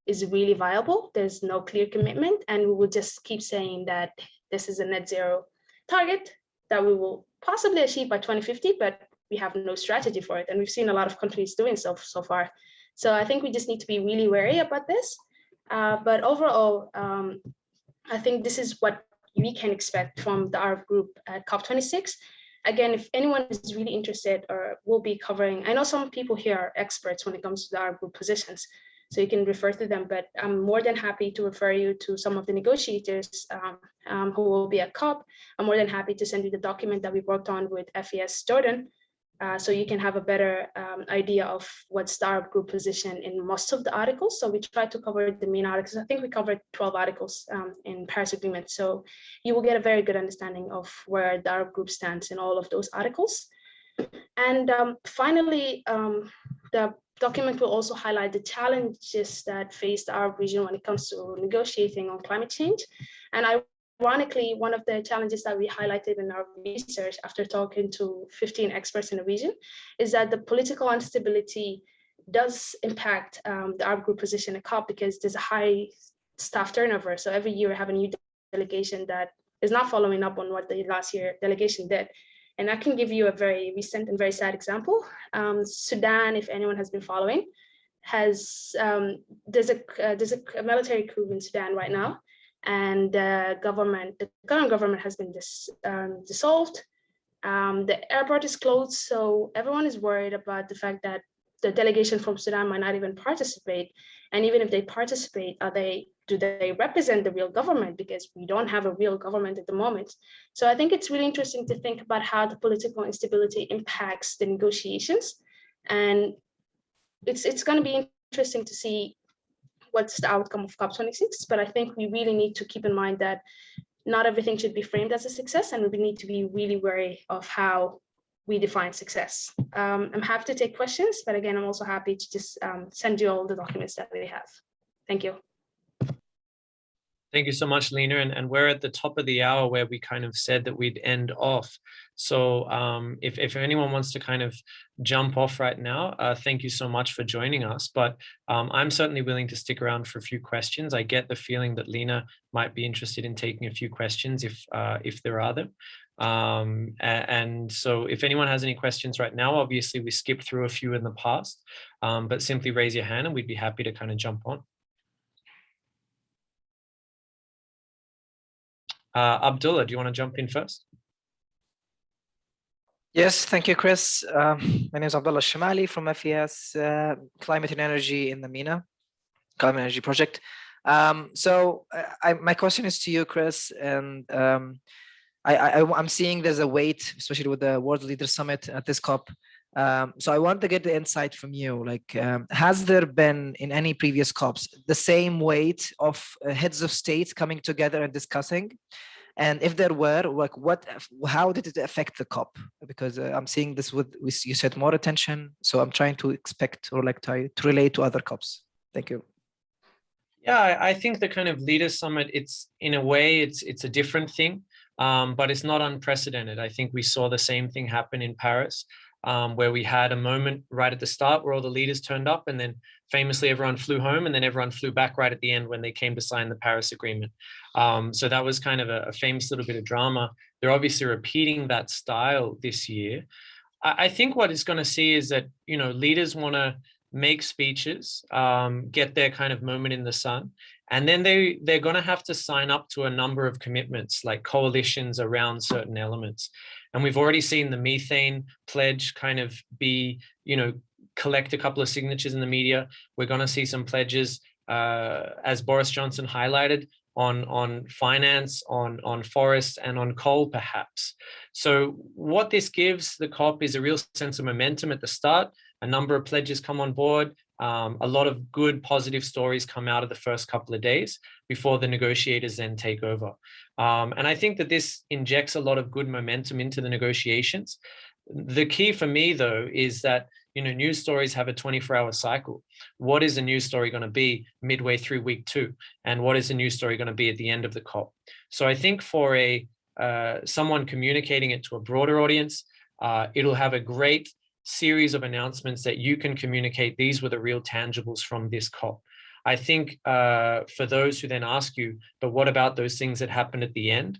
is really viable. There's no clear commitment, and we will just keep saying that this is a net zero target that we will possibly achieve by 2050, but we have no strategy for it. And we've seen a lot of countries doing so far. So I think we just need to be really wary about this. But overall, I think this is what we can expect from the Arab group at COP26. Again, if anyone is really interested or will be covering, I know some people here are experts when it comes to the Arab group positions, so you can refer to them, but I'm more than happy to refer you to some of the negotiators who will be at COP. I'm more than happy to send you the document that we worked on with FES Jordan, so you can have a better idea of what's the Arab group position in most of the articles. So we tried to cover the main articles. I think we covered 12 articles in Paris Agreement. So you will get a very good understanding of where the Arab group stands in all of those articles. And finally, the document will also highlight the challenges that face the Arab region when it comes to negotiating on climate change. And ironically, one of the challenges that we highlighted in our research after talking to 15 experts in the region is that the political instability does impact the Arab group position at COP because there's a high staff turnover. So every year we have a new delegation that is not following up on what the last year delegation did. And I can give you a very recent and very sad example. Sudan, if anyone has been following, there's a military coup in Sudan right now. And the current government has been dissolved. The airport is closed, so everyone is worried about the fact that the delegation from Sudan might not even participate. And even if they participate, do they represent the real government? Because we don't have a real government at the moment. So I think it's really interesting to think about how the political instability impacts the negotiations. And it's going to be interesting to see what's the outcome of COP26. But I think we really need to keep in mind that not everything should be framed as a success, and we need to be really wary of how we define success. I'm happy to take questions, but again, I'm also happy to just send you all the documents that we have. Thank you. Thank you so much, Lena. And we're at the top of the hour where we kind of said that we'd end off. So if anyone wants to kind of jump off right now, thank you so much for joining us. But I'm certainly willing to stick around for a few questions. I get the feeling that Lena might be interested in taking a few questions if there are them. And so if anyone has any questions right now, obviously we skipped through a few in the past, but simply raise your hand and we'd be happy to kind of jump on. Abdullah, do you want to jump in first? Yes, thank you, Chris. My name is Abdullah Shamali from FES Climate and Energy in the MENA, Climate Energy Project. My question is to you, Chris, and I'm seeing there's a weight, especially with the World Leaders Summit at this COP. So I want to get the insight from you. Like, has there been in any previous COPs the same weight of heads of states coming together and discussing? And if there were, like, how did it affect the COP? Because I'm seeing this you said more attention. So I'm trying to expect or like to relate to other COPs. Thank you. Yeah, I think the kind of Leaders Summit, it's in a way, it's a different thing, but it's not unprecedented. I think we saw the same thing happen in Paris. Where we had a moment right at the start where all the leaders turned up, and then famously everyone flew home, and then everyone flew back right at the end when they came to sign the Paris Agreement. So that was kind of a famous little bit of drama. They're obviously repeating that style this year. I think what it's going to see is that, you know, leaders want to make speeches, get their kind of moment in the sun, and then they're going to have to sign up to a number of commitments, like coalitions around certain elements. And we've already seen the methane pledge kind of be, you know, collect a couple of signatures in the media. We're going to see some pledges, as Boris Johnson highlighted, on finance, on forests, and on coal, perhaps. So what this gives the COP is a real sense of momentum at the start. A number of pledges come on board. A lot of good, positive stories come out of the first couple of days before the negotiators then take over. And I think that this injects a lot of good momentum into the negotiations. The key for me, though, is that, you know, news stories have a 24-hour cycle. What is a news story going to be midway through week 2? And what is a news story going to be at the end of the COP? So I think for someone communicating it to a broader audience, it'll have a great series of announcements that you can communicate. These were the real tangibles from this COP. I think for those who then ask you, but what about those things that happened at the end?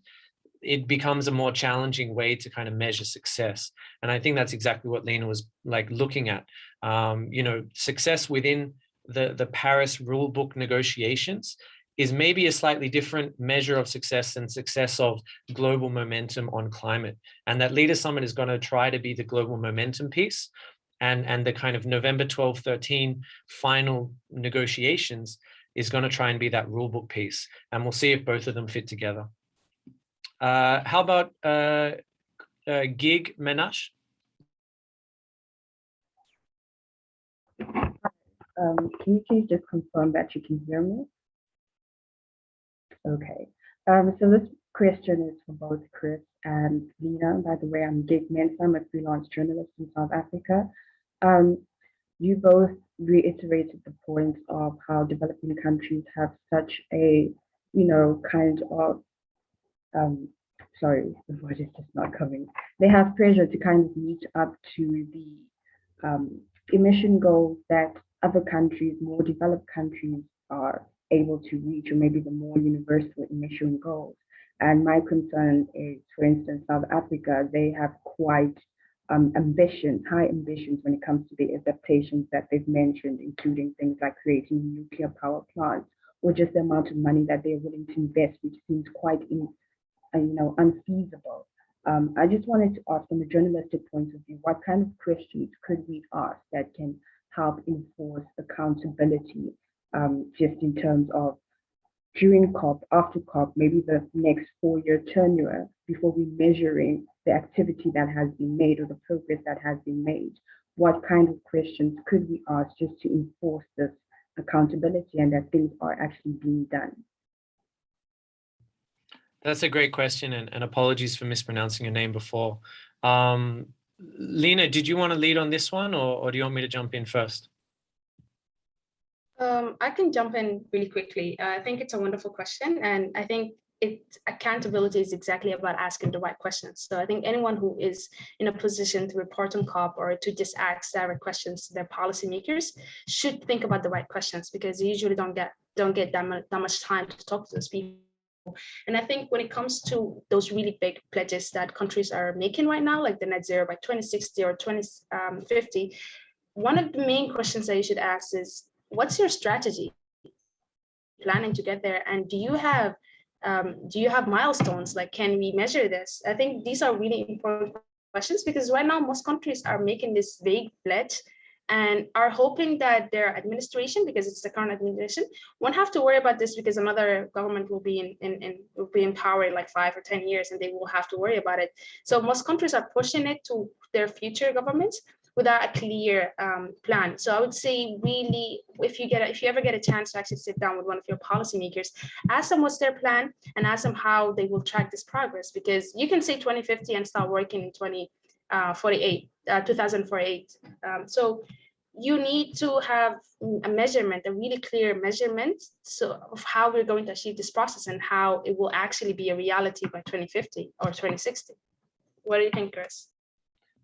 It becomes a more challenging way to kind of measure success. And I think that's exactly what Lena was like looking at. You know, success within the Paris rulebook negotiations is maybe a slightly different measure of success than success of global momentum on climate. And that Leaders Summit is going to try to be the global momentum piece, and the kind of November 12, 13 final negotiations is going to try and be that rulebook piece. And we'll see if both of them fit together. How about Gig Menash? Can you please just confirm that you can hear me? Okay. So this question is for both Chris and Lena. By the way, I'm Gig Mensa. I'm a freelance journalist in South Africa. You both reiterated the point of how developing countries have such a, you know, kind of sorry, the word is just not coming. They have pressure to kind of meet up to the emission goals that other countries, more developed countries, are able to reach, or maybe the more universal emission goals. And my concern is, for instance, South Africa, they have quite high ambitions when it comes to the adaptations that they've mentioned, including things like creating nuclear power plants, or just the amount of money that they're willing to invest, which seems quite unfeasible. I just wanted to ask, from a journalistic point of view, what kind of questions could we ask that can help enforce accountability, just in terms of during COP, after COP, maybe the next 4-year tenure, before we measuring the activity that has been made or the progress that has been made, what kind of questions could we ask just to enforce this accountability and that things are actually being done? That's a great question, and apologies for mispronouncing your name before. Lena, did you want to lead on this one, or do you want me to jump in first? I can jump in really quickly. I think it's a wonderful question, and I think accountability is exactly about asking the right questions. So I think anyone who is in a position to report on COP or to just ask direct questions to their policymakers should think about the right questions, because they usually don't get that much time to talk to those people. And I think when it comes to those really big pledges that countries are making right now, like the net zero by 2060 or 2050, one of the main questions that you should ask is, what's your strategy planning to get there? And do you have milestones? Like, can we measure this? I think these are really important questions, because right now most countries are making this vague pledge and are hoping that their administration, because it's the current administration, won't have to worry about this, because another government will be in power in like 5 or 10 years and they will have to worry about it. So most countries are pushing it to their future governments without a clear plan. So I would say, really, if you ever get a chance to actually sit down with one of your policymakers, ask them what's their plan and ask them how they will track this progress, because you can say 2050 and start working in 2048. So you need to have a measurement, a really clear measurement, of how we're going to achieve this process and how it will actually be a reality by 2050 or 2060. What do you think, Chris?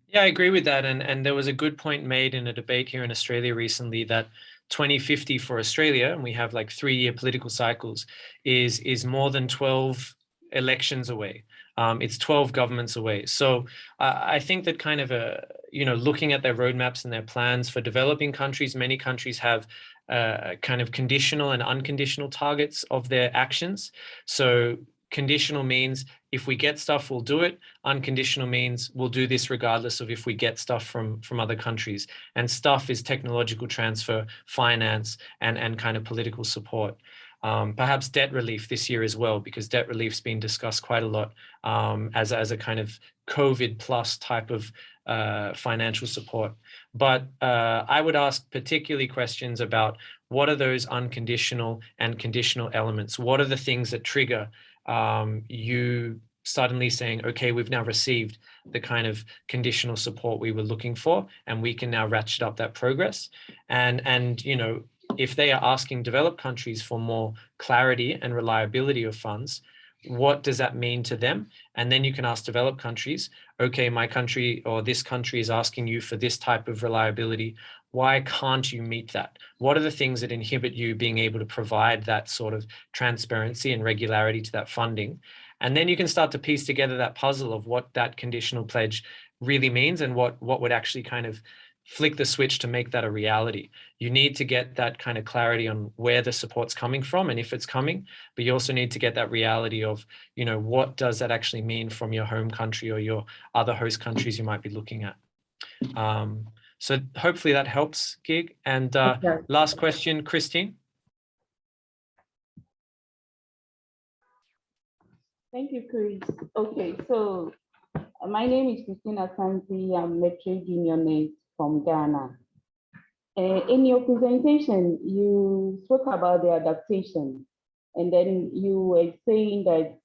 Yeah, I agree with that. And there was a good point made in a debate here in Australia recently that 2050 for Australia, and we have like 3-year political cycles, is more than 12 elections away. It's 12 governments away. So I think that kind of looking at their roadmaps and their plans for developing countries, many countries have kind of conditional and unconditional targets of their actions. So conditional means if we get stuff, we'll do it. Unconditional means we'll do this regardless of if we get stuff from other countries. And stuff is technological transfer, finance, and kind of political support. Perhaps debt relief this year as well, because debt relief's been discussed quite a lot as a kind of COVID plus type of financial support. But I would ask particularly questions about what are those unconditional and conditional elements? What are the things that trigger you suddenly saying, okay, we've now received the kind of conditional support we were looking for, and we can now ratchet up that progress. And if they are asking developed countries for more clarity and reliability of funds, what does that mean to them? And then you can ask developed countries, okay, my country or this country is asking you for this type of reliability. Why can't you meet that? What are the things that inhibit you being able to provide that sort of transparency and regularity to that funding? And then you can start to piece together that puzzle of what that conditional pledge really means and what would actually kind of flick the switch to make that a reality. You need to get that kind of clarity on where the support's coming from and if it's coming, but you also need to get that reality of, what does that actually mean from your home country or your other host countries you might be looking at. So hopefully that helps, Gig. And last question, Christine. Thank you, Chris. Okay, so my name is Christina Santi. I'm a trade unionist from Ghana. In your presentation, you spoke about the adaptation, and then you were saying that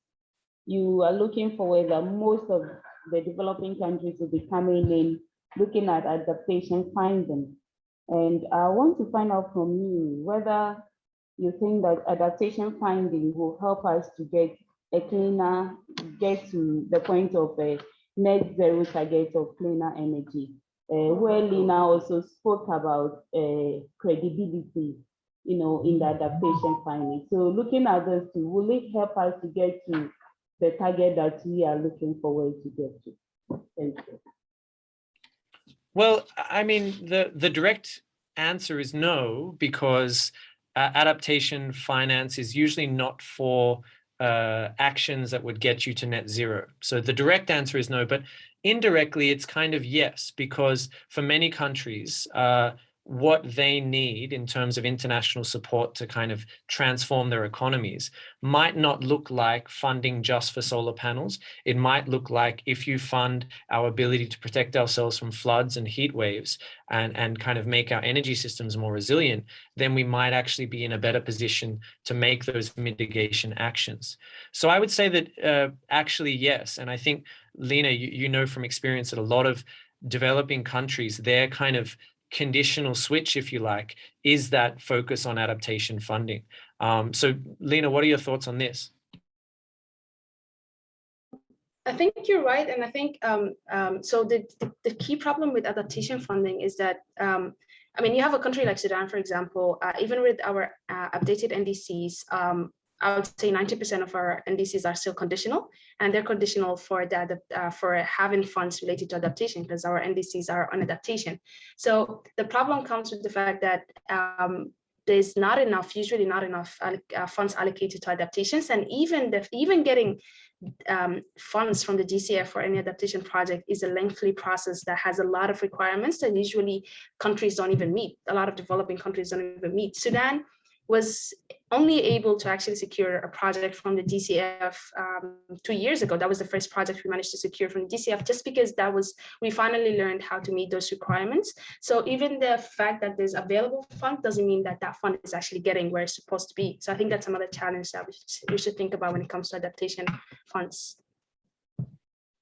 you are looking forward that most of the developing countries will be coming in, looking at adaptation findings. And I want to find out from you whether you think that adaptation finding will help us to get to the point of a net zero target of cleaner energy, where Lena also spoke about credibility, in the adaptation finding. So looking at those two, will it help us to get to the target that we are looking forward to get to? Thank you. Well, I mean, the direct answer is no, because adaptation finance is usually not for actions that would get you to net zero. So the direct answer is no, but indirectly it's kind of yes, because for many countries, what they need in terms of international support to kind of transform their economies might not look like funding just for solar panels. It might look like if you fund our ability to protect ourselves from floods and heat waves and kind of make our energy systems more resilient, then we might actually be in a better position to make those mitigation actions. So I would say that actually, yes. And I think, Lena, you know from experience that a lot of developing countries, their kind of conditional switch, if you like, is that focus on adaptation funding. So Lena, what are your thoughts on this? I think you're right. And I think, so the key problem with adaptation funding is that, I mean, you have a country like Sudan, for example, even with our updated NDCs, I would say 90% of our NDCs are still conditional, and they're conditional for that for having funds related to adaptation, because our NDCs are on adaptation. So the problem comes with the fact that there's not enough, usually not enough funds allocated to adaptations, and even getting funds from the DCF for any adaptation project is a lengthy process that has a lot of requirements that usually countries don't even meet. A lot of developing countries don't even meet. Sudan was only able to actually secure a project from the DCF 2 years ago. That was the first project we managed to secure from the DCF, just because we finally learned how to meet those requirements. So even the fact that there's available fund doesn't mean that that fund is actually getting where it's supposed to be. So I think that's another challenge that we should think about when it comes to adaptation funds.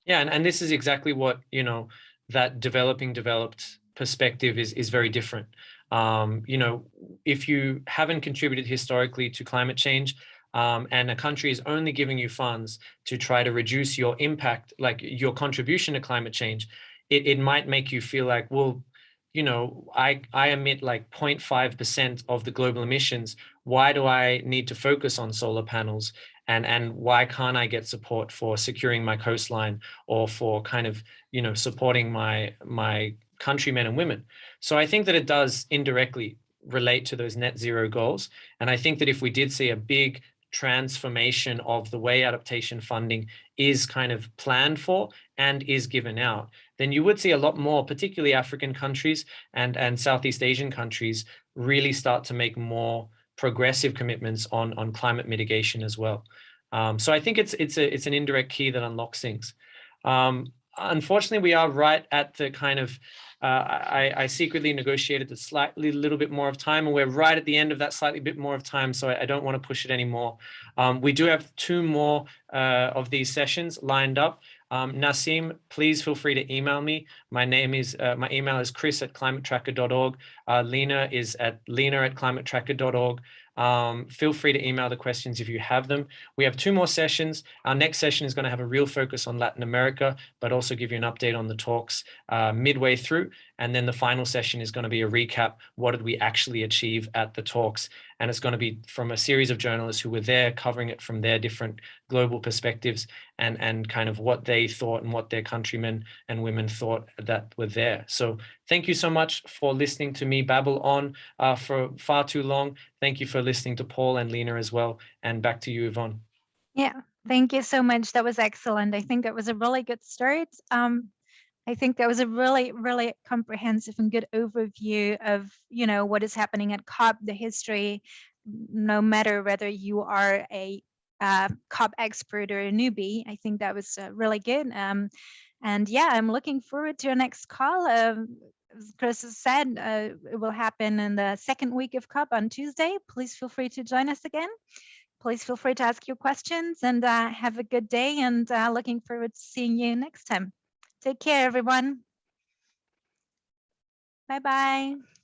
Yeah, and this is exactly what, you know, that developed perspective is very different. You know, if you haven't contributed historically to climate change, and a country is only giving you funds to try to reduce your impact, like your contribution to climate change, it might make you feel like, well, you know, I emit like 0.5% of the global emissions. Why do I need to focus on solar panels? And why can't I get support for securing my coastline or for kind of, you know, supporting my countrymen and women? So I think that it does indirectly relate to those net zero goals. And I think that if we did see a big transformation of the way adaptation funding is kind of planned for and is given out, then you would see a lot more, particularly African countries and Southeast Asian countries, really start to make more progressive commitments on climate mitigation as well. So I think it's an indirect key that unlocks things. Unfortunately, we are right at the kind of, I secretly negotiated a slightly little bit more of time, and we're right at the end of that slightly bit more of time, so I don't want to push it anymore. We do have 2 more of these sessions lined up. Nasim, please feel free to email me. My email is chris@climatetracker.org. Lena is at lena@climatetracker.org. Feel free to email the questions if you have them. We have 2 more sessions. Our next session is going to have a real focus on Latin America, but also give you an update on the talks midway through. And then the final session is going to be a recap. What did we actually achieve at the talks? And it's going to be from a series of journalists who were there, covering it from their different global perspectives and kind of what they thought and what their countrymen and women thought that were there. So thank you so much for listening to me babble on for far too long. Thank you for listening to Paul and Lena as well. And back to you, Yvonne. Yeah, thank you so much. That was excellent. I think that was a really good start. I think that was a really, really comprehensive and good overview of, you know, what is happening at COP, the history, no matter whether you are a COP expert or a newbie. I think that was really good. And yeah, I'm looking forward to our next call. As Chris has said, it will happen in the 2nd week of COP on Tuesday. Please feel free to join us again. Please feel free to ask your questions, and have a good day, and looking forward to seeing you next time. Take care, everyone. Bye-bye.